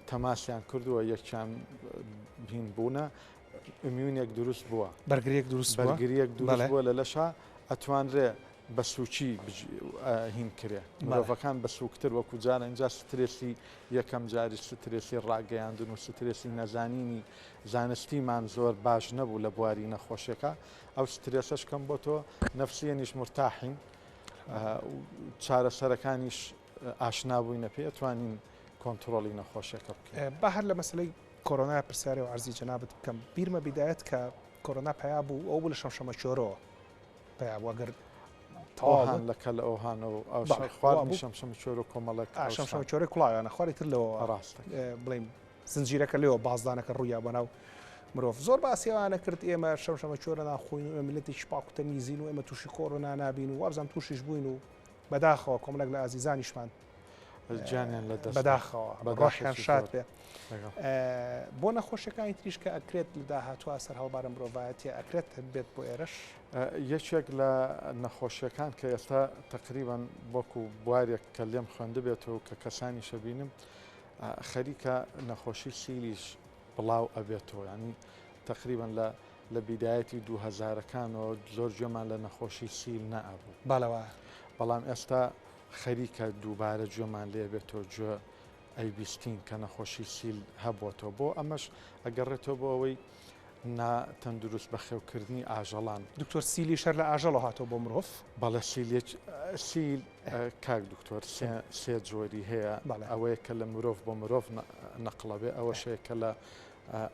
تەماسیان کردووە یەکیان بین بوونە ئیمیونێک دروست بووە بەرگریەک دروست بەرگریەک دروست بووە لە لەشا ئەتوانرێ بە سوچی هین کرێ مرۆڤەکان بە سوکتر وەکو جارە اینجا سترێسی یەکەم جاری سترێسی ڕاگەیاندن و سترێسی نەزانینی زانستیمان زۆر باش نەبوو لە بواری نەخۆشیەکە ئەو سترێسەش کەم بۆ تۆ نەفسیەنیش مرتاحین چارەسەرەکانیش ئاشنابووینە پێ ئەتوانین کۆنتترۆلی نەخۆشیەکە بکەین بە هەر لە مەسلەی کۆرۆنای پرسیارە و عەرزی جەنابەت بکەم بیرمە بیدایەت کە کۆرۆنا پیا بوو ئەو بوو لە شەمشەمە چۆرەوە پیا وەگەر ئەوهان لەکە لە ئەوهانە و خواردنی شەمشەمە چۆر و کۆمەڵک شەمشەمە چۆرە کوڵاویانە خواری تر لەوە ڕاستە بڵێم زنجیرەکە لێەوە بازدانەکە ڕوویا بەناو مرۆڤ زۆر باسیێوانە کرد ئێمە شەمشەمە چۆرە ناخۆین و ملەتێکی پاک و تەمیزین و ئێمە تووشی کۆرۆنا نابین و وابزان تووشیش بووین و بەداخەوە کۆمەڵک لە ئازیزانیشمان گیانیان لە دەست بەداخەوە ڕۆحیان شاد بێ لەگەڵ. بۆ نەخۆشیەکانی تریش کە ئەکرێت لە داهاتوە سەر هەڵبارە مرۆڤایەتی ئەکرێت بێت بۆ ئێرەش یەکێک لە نەخۆشیەکان کە ئێستا تقریبان وەکو بوارێک کە لێم خوێندە بێتەوە کە کەسانی شەبینم خەریکە نەخۆشی سیلیش بڵاو ئەبێتەوە ینی تقریبان لە بیدایەتی 2000ەکانەوە زۆر گوێمان لە نەخۆشی سیل نەئەبوو باڵەوە بەڵام ئێستا خەریکە دووبارە گوێمان لێ بێتەوە گوێ ئەیبیستین کە نەخۆشی سیل هەبووەتەوە بۆ ئەمەش ئەگەڕێتەوە بۆ ئەوەی تەندروست بەخێوکردنی ئاژەڵان دکتۆر سیلی شەر لە ئاژەڵە هاتەوە بۆ مرۆڤ بەڵە سیل کاک دکتۆر سێ جۆری هەیە ئەوەیە کە لە مرۆڤ بۆ مرۆڤ نەقڵەبێ ئەوە شەیە کە لە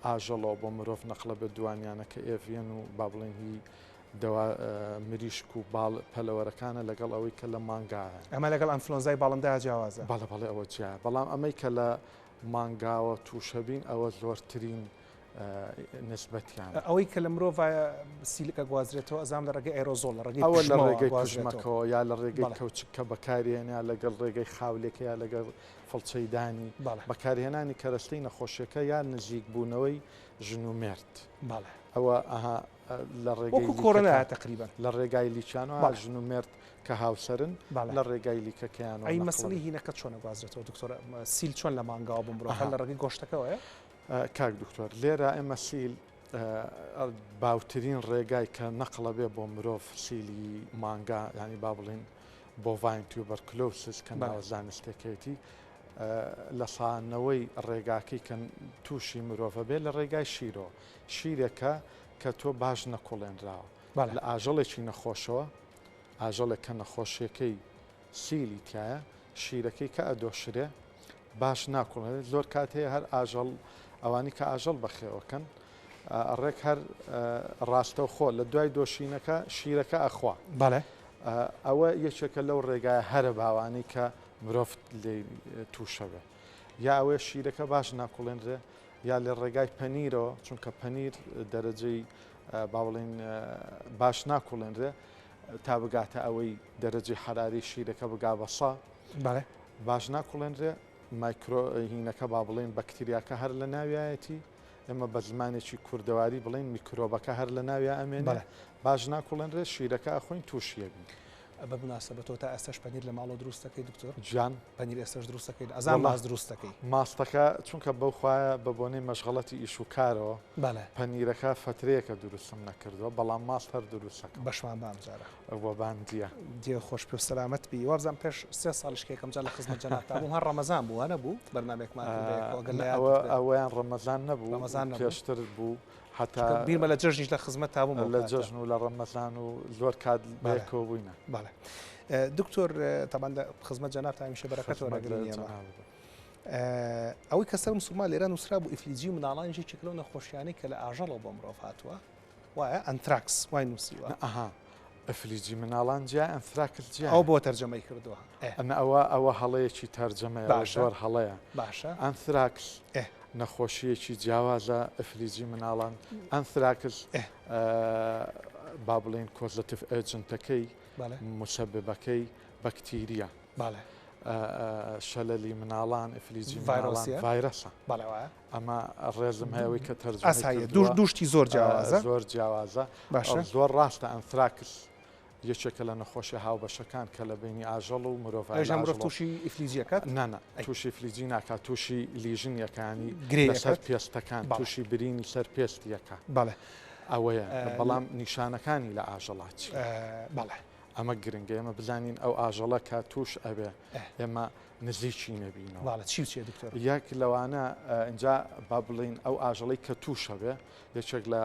ئاژەڵەوە بۆ مرۆڤ نەقڵە بە دوانیانەکە ئێڤێن و با بڵێن هی دەوا مریشک و باڵ پەلەوەرەکانە لەگەڵ ئەوەی کە لە مانگایە ئەمە لەگەڵ ئەنفلۆنزای باڵندای جیاوازە بەڵێ بەڵێ ئەوە جیا بەڵام ئەمەی کە لە مانگاوە تووشەبین ئەوە زۆرترین نسبەتیان ئەوەی کە لە مرۆڤ سیلکە گوازرێتەوە ئەزام لە ڕێگەی ئەیرۆزۆڵ لە ڕێگەی ئەوە لە ڕێگەی کوژمەکەەوە یا لە ڕێگەی کەوچکە بەکارهێنیا لەگەڵ ڕێگەی خاولێکە یا لەگەڵ فڵچەیدانی بەکارهێنانی کەرەستەی نەخۆشیەکە یان نزیک بوونەوەی ژن و مرد ئەوە لە ڕێگەی کۆرۆنا تقریبا لە ڕێگای لیچانەوە ژن و مرد کە هاوسرن لە ڕێگای لیکەکەیانەوە ئەی مەسڵی هینەکە چۆنە گوازرێتەوە دکتۆر سیل چۆن لە مانگاوە بۆ مرۆڤ لە ڕێگەی گۆشتەکەەوەیە کاک دکتۆر لێرە ئێمە سیل باوترین ڕێگای کە نەقڵە بێ بۆ مرۆڤ سیلی مانگا ینی با بڵین بۆڤین توبەرکلۆسس کە ناوە زانستێکێتی لە سانەوەی ڕێگاکەی کە تووشی مرۆڤە بێ لە ڕێگای شیرۆ شیرێکە کە تۆ باش نەکوڵێنراوە لە ئاژەڵێکی نەخۆشەوە ئاژەڵێک کە نەخۆشیەکەی سیلی تایە شیرەکەی کە ئەدۆشرێ باش ناکوڵێت زۆر کات هەیە هەر ئاژەڵ ئەوانی کە ئاژەڵ بەخێوەکەن ڕێک هەر ڕاستە خۆ لە دوای دۆشینەکە شیرەکە ئەخوا بەڵێ ئەوە یەکێکە لەو ڕێگایە هەرە باوانی کە مرۆڤ لێ تووشەوێ یا ئەوەیە شیرەکە باش ناکوڵێنرێ یا لە ڕێگای پەنیرەوە چونکە پەنیر دەرەجەی باوڵین باش ناکوڵێنرێ تا بگاتە ئەوەی دەرەجی حراری شیرەکە بگا بەسا باش ناکوڵێنرێ مایکرۆهینەکە با بڵێن بەکتریاکە هەر لە ناویایەتی ئێمە بە زمانێکی کوردەواری بڵین میکرۆبەکە هەر لە ناوی ئەمێنە باش ناکوڵێنرێ شیرەکە ئەخۆین تووشیەبی بە مناسبەتەوە تا ئێستش پەنیر لە ماڵەوە دروستەکەی دکتۆر گیان پەنیر ئێستش دروستەکەی ئەزان ماس دروستەکەی ماستەکە چونکە بەو خوایە بە بۆنەی مەشغەڵەتی ئیش و کارەوە پەنیرەکە فترەیەکە دروستم نەکردەوە بەڵام ماست هەر دروستەکە بەشمان بامجارە ئەوە باندیە دیێ خۆش پێ سەلامەت بی وابزان پێش 3 ساڵشکێکم جا لە خزمەت جەنابتا بووم هەر ڕەمەزان بوو نەبوو بەرنامێکمان ئەوەیان ڕەمەزان نەبوو پێشتر بوو حتا بیرمە لە جژنیش لە خزمەت تابووم لە جژن و لە ڕەمەزان و زۆر کات بەیەکەوە بووینە بەڵێ دکتۆر طبعا خزمەت جەنابتا هەمیشە بەرەکەتەوە ڕێگرێنیەوە ئەوەی کە سەر مسلمان لێرە نووسرا بوو ئیفلیجی و مناڵانیی چێکلەوە نەخۆشیانەی کە لە ئاژەڵەوە بۆ مرۆڤ هاتووە وایە ئەنتراکس وای نووسیوە ئەفلیجی مناڵان جیا ئەنفراکس جیا ئەو بۆ تەرجەمەی کردووە ئەوە هەڵەیەکی تەرجەمەیە زۆر هەڵەیە باشە ئەنفراکس نەخۆشیەکی جیاوازە ئەفلیجی مناڵان ئەنفراکس با بڵێن کۆزلتیف ئێجنتەکەی مسببەکەی بەکتیریە شەلەلی مناڵان ئەفلیجی ڤایرەسە ئەمە ڕێزم هەیەوەی کە تەرجمە دوشتی زۆر جیاوازە زۆر جیاوازە زۆر ڕاستە ئەنفراکس یەکێکە لە نەخۆشی هاوبەشەکان کە لە بینی ئاژەڵ و مرۆڤ تووشی ئیفلیجیەکەت نانە تووشی فلیجی ناکات تووشی لیژنیەکانی سەر پێستەکان تووشی برینی سەر پێستیەکە ئەوەیە بەڵام نیشانەکانی لە ئاژەڵات بەڵێ ئەمە گرنگە ئێمە بزانین ئەو ئاژەڵە کە توش ئەبێ ئێمە نزیکی نەبینەوە یەک لەوانە اینجا با بڵین ئەو ئاژەڵی کە تووشەبێ یەکێک لە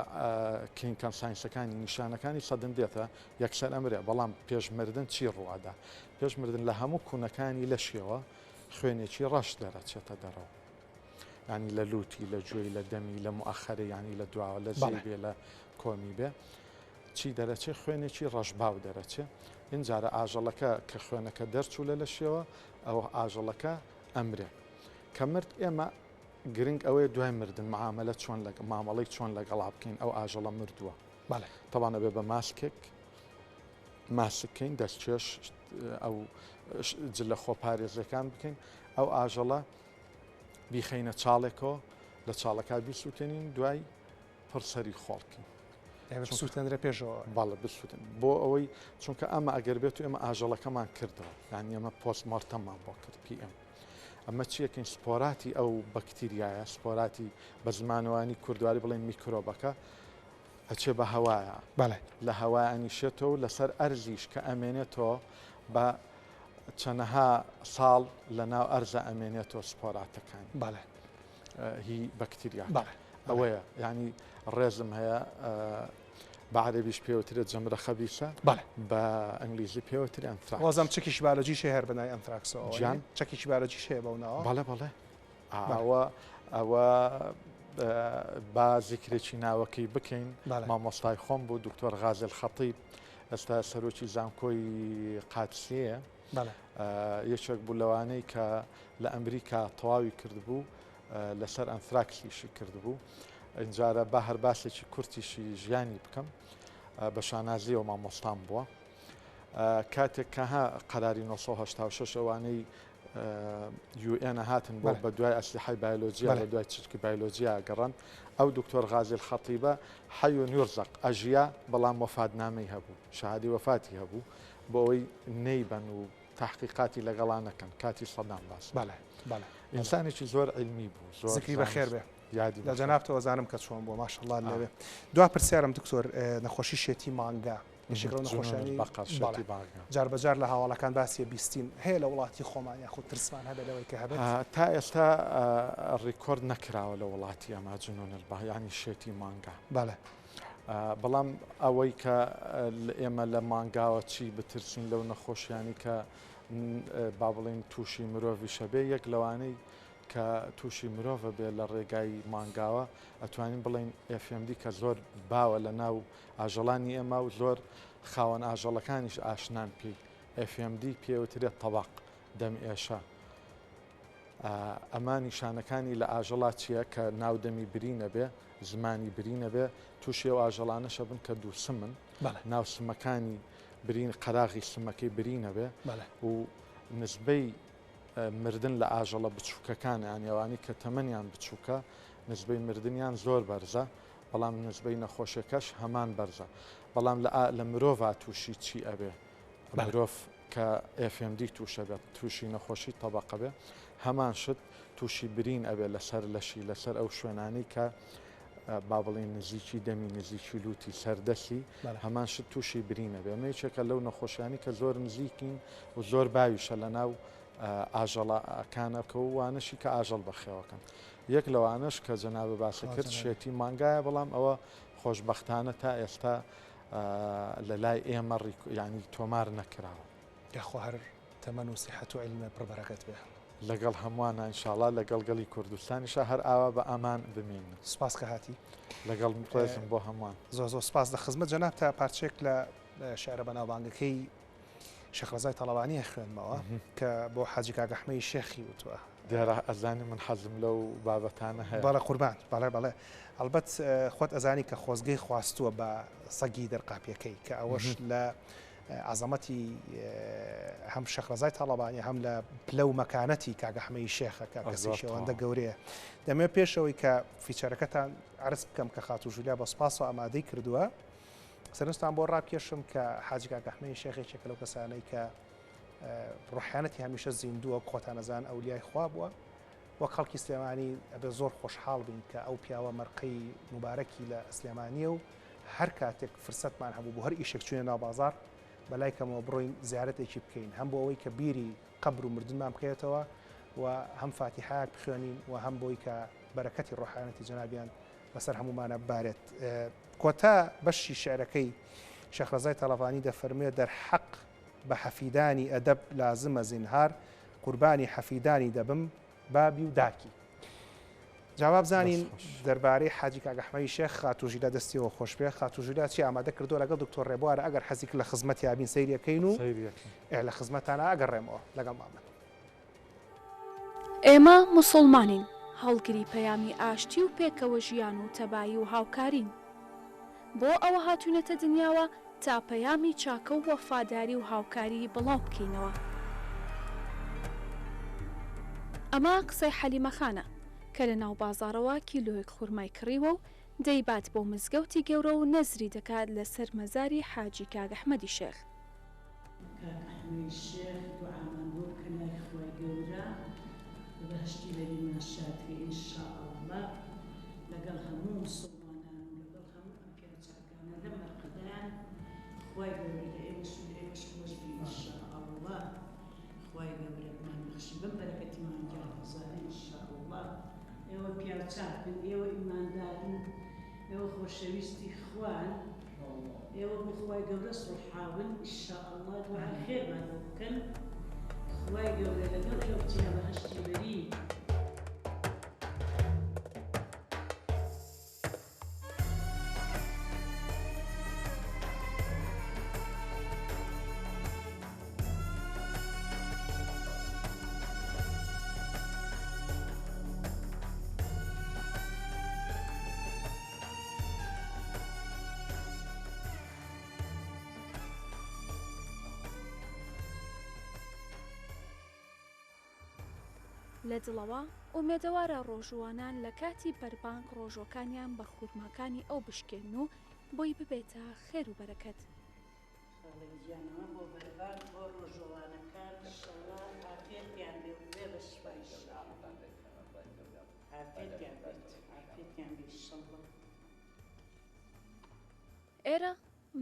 کلینیکال ساینسەکانی نیشانەکانی سەدن دێتە یەکسەر ئەمرێ بەڵام پێشمردن چی ڕوادا پێشمردن لە هەموو کوونەکانی لە شێوە خوێنێکی ڕەش دەرەچێتە دەرەوە ینی لە لوتی لە گوێی لە دەمی لە مؤخەرە ینی لە دواوە لە زەی بێ لە کۆمی بێ چی دەرەچێ خوێنێکی ڕەشباو دەرەچێ اینجارە ئاژەڵەکە کە خوێنەکە دەرچوو لە شێوە ئەو ئاژەڵەکە ئەمرێ کە مرد ئێمە گرنگ ئەوەیە دوای مردن معاملە چۆن لە مامەڵی چۆن لەگەڵا بکەین ئەو ئاژەڵە مردووە تەوانە بێ بە ماسکەین دەستچێش ئەو جلە خۆپارێزەکان بکەین ئەو ئاژەڵە بیخینە چاڵێکەوە لە چاڵەکە بیسووتێنین دوای پرسەری خۆڵکین سووتێنرە پێشەوە باڵە بسووتن بۆ ئەوەی چونکە ئەمە ئەگەر بێت و ئێمە ئاژەڵەکەمان کردەوە یانی ئەمە پۆستمۆرتەممان بۆ کرد PM ئەمە چیەکەین سپۆراتی ئەو بەکتریایە سپۆراتی بە زمانوانی کوردواری بڵێن میکرۆبەکە ئەچێ بە هەوایە لە هەوایانیشێتەوە لەسەر ئەرزیش کە ئەمێنێتەوە بە چەنەها ساڵ لە ناو ئەرزە ئەمێنێتەوە سپۆراتەکان هی بەکتریا ئەوەیە ینی ڕێزم هەیە بەعربیش پێوترێت جەمرە خەبیسە بە ئەنگلیزی پێوتری ئەنتراکس وەزم چەکیش بالۆجیش هەیە هەر بەنای ئەنتراکسەوە جان چەکیش بالۆجیش هەیە بەونەوە بەڵێ ئەوە با زیکرێکی ناوەکەی بکەین مامۆستای خۆم بوو دکتۆر غازل خەتیب ئێستا سەرۆکی زانکۆی قادسیە یەکێک بوو لەوانەی کە لە ئەمریکا تەواوی کردبوو لەسەر ئەنتراکسیشی کردبوو ئەنجارە با هەر باسێکی کورتیشی ژیانی بکەم بە شانازیەوە مامۆستان بووە کاتێک کەها قەراری 1986 ئەوانەی UN هاتن بۆ بە دوای ئەسلیحەی بایۆلۆجیا لە دوای چرکی بایۆلۆجیا گەڕان ئەو دکتۆر غازل خەتیبە حەیون یورزق ئەژیا بەڵام وەفاتنامەی هەبوو شەهادی وەفاتی هەبوو بۆ ئەوەی نەیبەن و تحقیقاتی لەگەڵانەکەن کاتی سەدام باس ئینسانێکی زۆر علمی بوو زۆر زیکری بەخێر بێ یادی لە جەنابتەوە زانم کە چۆن بۆ ماشەڵڵا لەوێ دوا پرسیارم دکتۆر نەخۆشی شێتی مانگا یەکێکەوە نەخۆشیانی جاربەجار لە هاوڵەکان باسیە بیستین هەیە لە وڵاتی خۆمان یاخود ترسمان هەبێت لەوەی کە هەبێت تا ئێستا ڕیکۆرد نەکراوە لە وڵاتی ئەمە جنون ینی شێتی مانگا بەڵام ئەوەی کە ئێمە لە مانگاوە چی بترسین لەو نەخۆشیانی کە با بڵین تووشی مرۆڤی شەبێ یەک لەوانەی کە تووشی مرۆڤە بێ لە ڕێگای مانگاوە ئەتوانین بڵین FMD کە زۆر باوە لە ناو ئاژەڵانی ئێمە و زۆر خاوەن ئاژەڵەکانیش ئاشنان پێی FMD پێوترێت تەباق دەم ئێشە ئەمە نیشانەکانی لە ئاژەڵات چییە کە ناودەمی برینە بێ زمانی برینە بێ تووشی و ئاژەڵانەشە بن کە دوو سمن ناو سمەکانی برین قەراغی سمەکەی برینە بێ و نسبەی مردن لە ئاژەڵە بچووکەکان ئەوانی کە تەمەنیان بچووکە نسبەی مردیان زۆر بەرزە بەڵام نسبەی نەخۆشیەکەش هەمان بەرزە بەڵام لە مرۆڤ تووشی چی ئەبێ مرۆڤ کە FMD تووشە بێت تووشی نەخۆشی تەبەقە بێ هەمان شت تووشی برین ئەبێ لەسەر لەشی لەسەر ئەو شوێنانی کە با بڵین نزیکی دەمی نزیکی لوتی سەردەسی هەمان شت تووشی برینە بێ مەیچێکە لەو نەخۆشیانی کە زۆر نزیکین و زۆر باویشە لە ناو ئاژەڵەکانە کە وانەشی کە ئاژەڵ بەخێوەکەن یەک لەوانش کە جەنابە باسی کرد شێتی مانگایە بەڵام ئەوە خۆشبەختانە تا ئێستا لە لای ئێمە ینی تۆمار نەکراوە یاخۆ هەر تەمەن و سیحەت و عیلمە پڕبەرەکەت بێ لەگەڵ هەمووانە ئینشاڵڵا لەگەڵ گەڵی کوردستانیشە هەر ئاوا بە ئامان بمێن سپاس کە هاتی لەگەڵ ڕێزم بۆ هەمووان زۆر سپاس لە خزمەت جەناب تا پارچێک لە شارە بەناوبانگەکەی شەخرەزای تەڵەوانیە خوێنمەوە کە بۆ حاجی کاگەحمەی شێخی وتووە دیارە ئەزانی من حەزم لەو بابەتانە هەیە بەڵێ قوربان بەڵێ ئەلبەت خۆت ئەزانی کە خۆزگەی خواستووە بە سەگی دەرقاپیەکەی کە ئەوەش لە عەزەمەتی هەم شەخرەزای تەڵەبانی هەم لە پلە و مەکانەتی کاگەحمەی شێخە کە کەسی شێوەندە گەورەیە دەمێ پێشەوەی کە فیچەرەکەتان عرض بکەم کە خاتوژولیا بە سپاسەوە ئامادەی کردووە سەرنجتان بۆ ڕابکێشم کە حاجی کاگەحمەی شێخێکێکە لەو کەسانەی کە ڕوحیانەتی هەمیشە زیندووە خۆتانەزان ئەولیای خوا بووە وەک خەڵکی سلێمانی ئەبێ زۆر خۆشحاڵ بین کە ئەو پیاوە مەرقەی مبارەکی لە سلێمانیە و هەر کاتێک فرسەتمان هەبوو بۆ هەر ئیشێک چوونە ناو بازار بەلای کەمەوە بڕۆین زیارەتێکی بکەین هەم بۆ ئەوەی کە بیری قەبر و مردنمان بکەوێتەوە و هەم فاتیحەیەک بخوێنین و هەم بۆی کە بەرەکەتی ڕوحانەتی جەنابیان بەسەر هەمومانە ببارێت کۆتا بەشی شعرەکەی شەخرەزای تەڵەوانی دەفەرمێت دەرحەق بە حەفیدانی ئەدەب لازمە زینهار قوربانی حەفیدانی دەبم بابی و داکی جواب زانین دەربارەی حاجی کاگەحمەی شێخ خاتوژیلا دەستیەوە خۆش پێ خاتوژیلا چی ئامادە کردو لەگەڵ دکتۆر ڕێبوارە ئەگەر حەزیک لە خزمەتی یابین سەیریەکەین و لە خزمەتانە ئەگەڕێمەوە لەگەڵ مامن ئێمە موسڵمانین هەڵگری پەیامی ئاشتی و پێکەوە ژیان و تەبایی و هاوکارین بۆ ئەوە هاتوونەتە دنیاوە تا پەیامی چاکە و وەفاداری و هاوکاری بڵاو بکەینەوە ئەمە قسەی حەلیمەخانە کە لە ناو بازاڕەوە کیلۆیەک خورمای کڕیوە و دەیبات بۆ مزگەوتی گەورە و نەزری دەکات لەسەر مەزاری حاجی کاک ئەحمەدی شێخ. الشيخ دعاء مبروك لنا إخوة جورا وبهشتي لي ما شاتي إن شاء الله لقالها مو صوانا لقالها مو أكيد شاكانا لما القدان إخوة جورا إيش وجبي إن شاء الله إخوة جورا ما نخشي بمبركة ما نجهز إن شاء الله إيوه بيارتشات إيوه إيمان دارين إيوه خوشويستي إخوان ايوه بخواي قبل صحاول ان شاء الله دعاء خير ما ممكن خواي قبل لقل شوفتي هذا هشتي بريد لە دڵەوە ئومێدەوارە ڕۆژوانان لە کاتی بەربانگ ڕۆژۆکانیان بە خوورماکانی ئەو بشکێن و بۆی ببێتە خێر و بەرەکەت. خاڵگیانەوە بۆ بەربانگ بۆ ڕۆژۆوانەکان ئینشەڵڵا عافیەتیان بێ و بێ بە شفای ئینشەڵڵا عافیەتیان بێت عافیەتیان بێ ئینشەڵڵا. ئێرە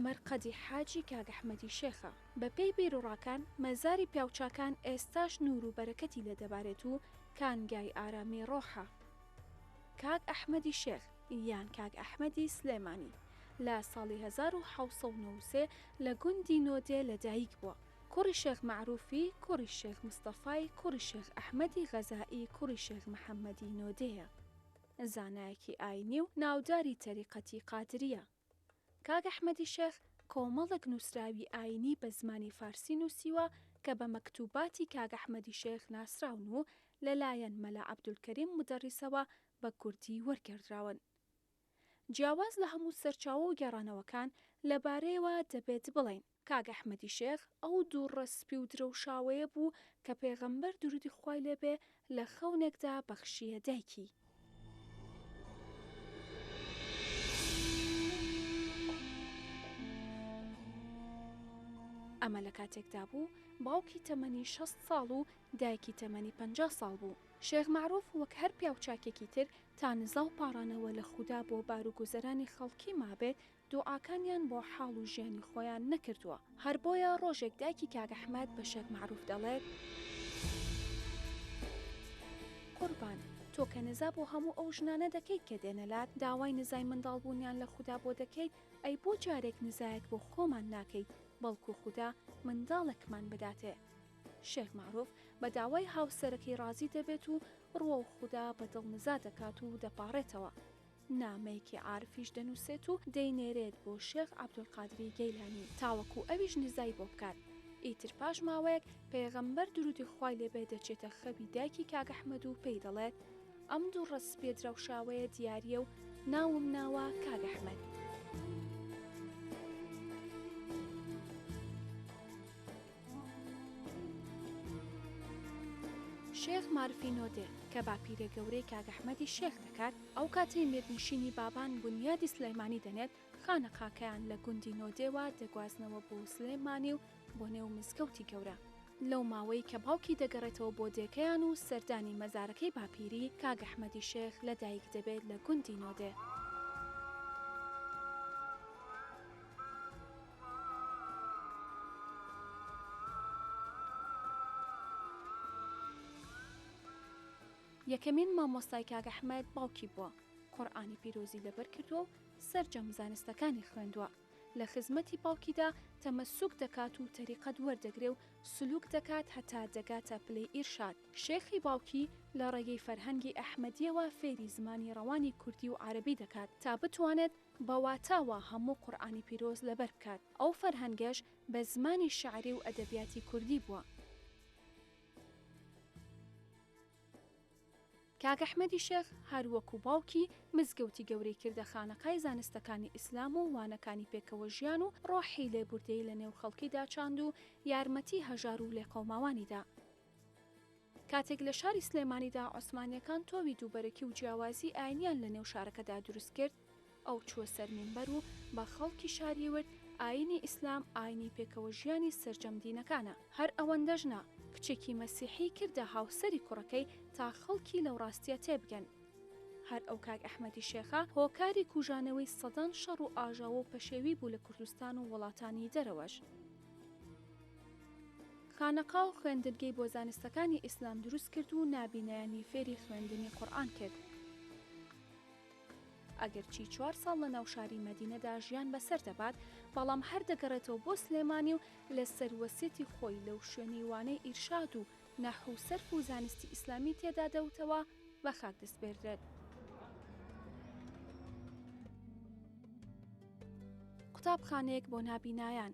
مەرقەدی حاجی کاک ئەحمەدی شێخە. بە پێی بیرروڕاکان مەزاری پیاوچاکان ئێستاش نور و بەرەکەتی لە دەبارێت و کانگای ئارامی ڕۆحە. کاک ئەحمەدی شێخ یان کاک ئەحمەدی سلێمانی لە ساڵی 1993 لە گوندی نۆدێ لەدایک بووە. کوڕی شێخ معروفی، کوڕی شێخ مستەفای، کوڕی شێخ ئەحمەدی غەزائی، کوڕی شێخ محەممەدی نۆدەیە. زانایەکی ئاینی و ناوداری تەریقەتی قادریە. کاک ئەحمەدی شێخ کۆمەڵێک نووسراوی ئاینی بە زمانی فارسی نووسیوە کە بە مەکتوباتی کاک ئەحمەدی شێخ ناسراون و لەلایەن مەلا عەبدولکەریم مدەڕیسەوە بە کوردی وەرگێڕراون. جیاواز لە هەموو سەرچاوە و گێڕانەوەکان لەبارەیەوە دەبێت بڵێن کاک ئەحمەدی شێخ ئەو دوو ڕەسپی و درەوشاوەیە بوو کە پێغەمبەر درودی خوای لێبێ لە خەونێکدا بەخشیە دایکی. ئەمە لە کاتێکدا بوو باوکی تەمەنی 60 ساڵ و دایکی تەمەنی 50 ساڵ بوو. شێخ معروف وەک هەر پیاوچاکێکی تر تا نزا و پاڕانەوە لە خودا بۆ باروگوزەرانی خەڵکی مابێت دوعاکانیان بۆ حاڵ و ژیانی خۆیان نەکردووە. هەر بۆیە ڕۆژێک دایکی کاک ئەحمەد بە شێخ معروف دەڵێت قوربان تۆ کە نزا بۆ هەموو ئەو ژنانە دەکەیت کە دێنەلات داوای نزای منداڵبوونیان لە خودا بۆ دەکەیت ئەی بۆ جارێک نزایەک بۆ خۆمان ناکەیت بەڵکو خودا منداڵێکمان بداتێ. شێخ معروف بە داوای هاوسەرەکەی ڕازی دەبێت و ڕوە و خودا بەدڵ نزا دەکات و دەپاڕێتەوە. نامەیەکی عارفیش دەنووسێت و دەینێرێت بۆ شێخ عەبدولقادری گەیلانی تاوەکو ئەویش نزای بۆ بکات. ئیتر پاش ماوەیەک پێغەمبەر درودی خوای لێبێ دەچێتە خەبی دایکی کاک ئەحمەد و پێی دەڵێت ئەم دوو ڕەسپێ درەوشاوەیە دیارە و ناوم ناوە کاک ئەحمەد. شێخ معروفی نۆدێ کە باپیرە گەورەی کاک ئەحمەدی شێخ دەکات ئەو کاتەی مێردنشینی بابان بنیادی سلەیمانی دەنێت خانەقاکەیان لە گوندی نۆدێوە دەگوازنەوە بۆ سلێمانی و بۆ نێو مزگەوتی گەورە. لەو ماوەی کە باوکی دەگەڕێتەوە بۆ دێکەیان و سەردانی مەزارەکەی باپیری کاک ئەحمەدی شێخ لەدایک دەبێت لە گوندی نۆدێ. یەکەمین مامۆستای کاک ئەحمەد باوکی بووە. قورئانی پیرۆزی لەبەر کردووە و سەرجەم زانستەکانی خوێندووە. لە خزمەتی باوکیدا تەمەسوک دەکات و تەریقەت وەردەگرێ و سلوک دەکات هەتا دەگاتە پلەی ئیرشاد. شێخی باوکی لە ڕێگەی فەرهەنگی ئەحمەدیەوە فێری زمانی ڕەوانی کوردی و عەرەبی دەکات تا بتوانێت بەواتاوە هەموو قورئانی پیرۆز لەبەر بکات. ئەو فەرهەنگەش بە زمانی شەعری و ئەدەبیاتی کوردی بووە. کاک ئەحمەدی شێخ هەروەکو باوکی مزگەوتی گەورەی کردە خانەقای زانستەکانی ئیسلام و وانەکانی پێکەوە ژیان و ڕۆحی لێبوردەی لە نێو خەڵکیدا چاند و یارمەتی هەژار و لێقەوماوانیدا. کاتێک لە شاری سلێمانیدا عوسمانیەکان تۆوی دووبەرەکی و جیاوازی ئاینیان لە نێو شارەکەدا دروست کرد، ئەو چووە سەر مینبەر و بە خەڵکی شاری ورد ئاینی ئیسلام ئاینی پێکەوە ژیانی سەرجەمدینەکانە. هەر ئەوەندەش نا کچێکی مەسیحی کردە هاوسەری کوڕەکەی تا خەڵکی لەو ڕاستیە تێبگەن. هەر ئەو کاک ئەحمەدی شێخە هۆکاری کوژانەوەی سەدان شەڕ و ئاژاوە و پەشێوی بوو لە کوردستان و وڵاتانی دەرەوەش. خانەقا و خوێندنگەی بۆ زانستەکانی ئیسلام دروست کرد و نابینایانی فێری خوێندنی قورئان کرد. ئەگەرچی 4 ساڵ لە ناوشاری مەدینەدا ژیان بەسەر دەبات، بەڵام هەر دەگەڕێتەوە بۆ سلێمانی و لە سەروەسێتی خۆی لەو شوێنەی وانەی ئیرشاد و نەحو و سەرف و زانستی ئیسلامی تێدا دەوتەوە بە خاک دەستبێردرێت. قوتابخانەیەک بۆ نابینایان،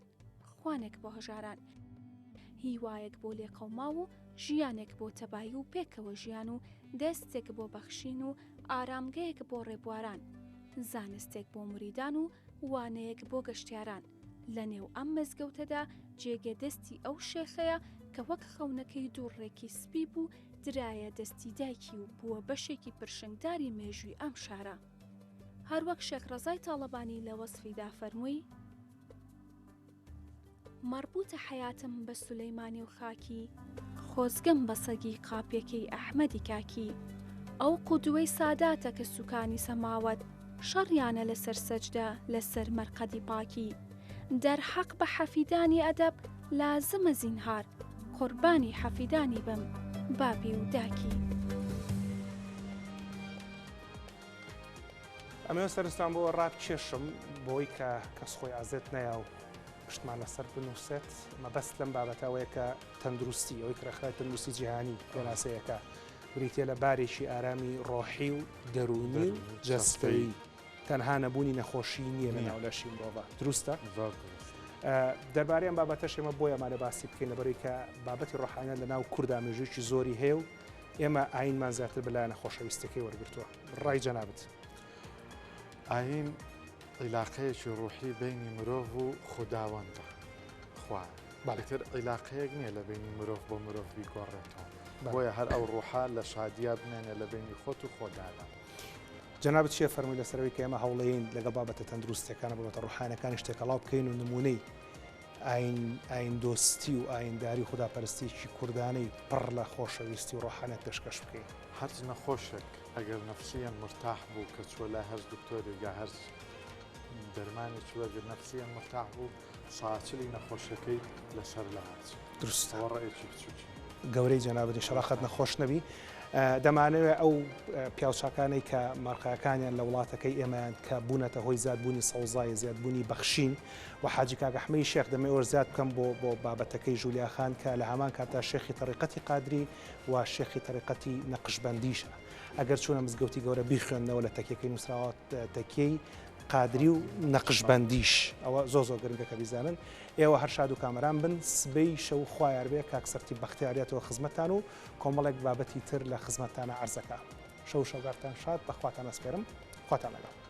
خوانێک بۆ هەژاران، هیوایەک بۆ لێقەوما و ژیانێک بۆ تەبایی و پێکەوە ژیان و دەستێک بۆ بەخشین و ئارامگەیەک بۆ ڕێبواران، زانستێک بۆ مریدان و وانەیەک بۆ گەشتیاران. لە نێو ئەم مەزگەوتەدا جێگە دەستی ئەو شێخەیە کە وەک خەونەکەی دووڕێکی سپی بوو درایە دەستی دایکی و بووە بەشێکی پرشنگداری مێژووی ئەم شارە. هەروەک شێخ ڕەزای تاڵەبانی لە وەسفیدا فەرمووی: مربوطە حیاتم بە سولەیمانی و خاکی، خۆزگەم بە سەگی قاپێکەی ئەحمەدی کاکی. ئەو قودوەی ساداتە کە سوکانی سەماوەت، شەڕیانە لەسەر سەجدە لەسەر مەرقەدی پاکی. دەرحەق بە حەفیدانی ئەدەب لازمە زینهار، قوربانی حەفیدانی بم بابی و داکی. ئەمە سەرستان بۆ ڕابکێشم بۆی کە کەس خۆی ئازێت نەیە و پشتمان لەسەر بنووسێت. مەبەست لەم بابەتەوەیە کە تەندروستی ئەوەی کڕەخای تەندروستی جیهانی پێناسەیەەکە بریتە لە بارێکی ئارامی ڕۆحی و دەرونی و جەستەیی، تەنها نەبوونی نەخۆشی نییە لە ناولەشی مرۆڤ. دروستە؟ دەربارەیان بابەتەش ئێمە بۆ ئەمانە باسی بکەین لەبەرەوەی کە بابەتی ڕۆحانیان لە ناو کووردا مێژوویەکی زۆری هەیە و ئێمە ئاینمان زیاتر بەلایەن نەخۆشەویستەکەی وەرگرتووە. ڕای جەنابەت. ئاین عیلاقەیەکی ڕوحی بینی مرۆڤ و خوداوەندە خوا، بەڵێتر عیلاقەیەک نییە لە بینی مرۆڤ بۆ مرۆڤ بیگۆڕێتەوە، بۆیە هەر ئەو ڕوحا لە شادیا بمێنێ لە بینی خۆت و خۆدادا. جەنابەت چیە فەرمووی لەسەرەوەی کە ئێمە هەوڵەیەین لەگەڵ بابەتە تەندروستیەکانە بابەتە ڕوحانەکانی شتێکەڵاو بکەین و نمونەی ئاین دۆستی و ئاینداری خوداپەرستیی کوردانەی پڕ لە خۆشەویستی و ڕۆحانەت پێشکەش بکەین. هەرچ نەخۆشێک ئەگەر نەفسیان مرتاح بوو کە چوە لای هەر دکتۆری یا هەر دەرمانێکی وەرگر نەفسیان مرتاح بوو، ساچلی نەخۆشەکەی لەسەر لە هاچ. دروستەوە ڕێکی بچووکی گەورەی جەنابەت شەڕاخەت نەخۆش نەبی. دەمانەوێت ئەو پیاوچاکانەی کە مارقەکانیان لە وڵاتەکەی ئێمەیان کە بوونەتە هۆی زیادبوونی سەوزای زیادبوونی بەخشین و حاجی کاک ئەحمەدی شێخ دەمەوێت وەرزیاد بکەم بۆ بابەتەکەی ژولیا خان کە لە هەمان کاتا شێخی تەریقەتی قادری و شێخی تەریقەتی نەقشبەندیشە. ئەگەر چوونە مزگەوتی گەورە بیخوێندنەوە لە تەکیەکەی نووسراوە تەکیەی قادری و نەقشبەندیش، ئەوە زۆ گرنگە کە بیزانن. ئێوە هەر شاد و کامەران بن، سبەی شەو خوایار بێ کاکسەرتی بەختیاریەتەوە خزمەتتان و کۆمەڵێک بابەتی تر لە خزمەتتانە عەرزەکە. شەو شەوگارتان شاد، بەخواتان ئەسپێرم، خواتان لەگەڵ.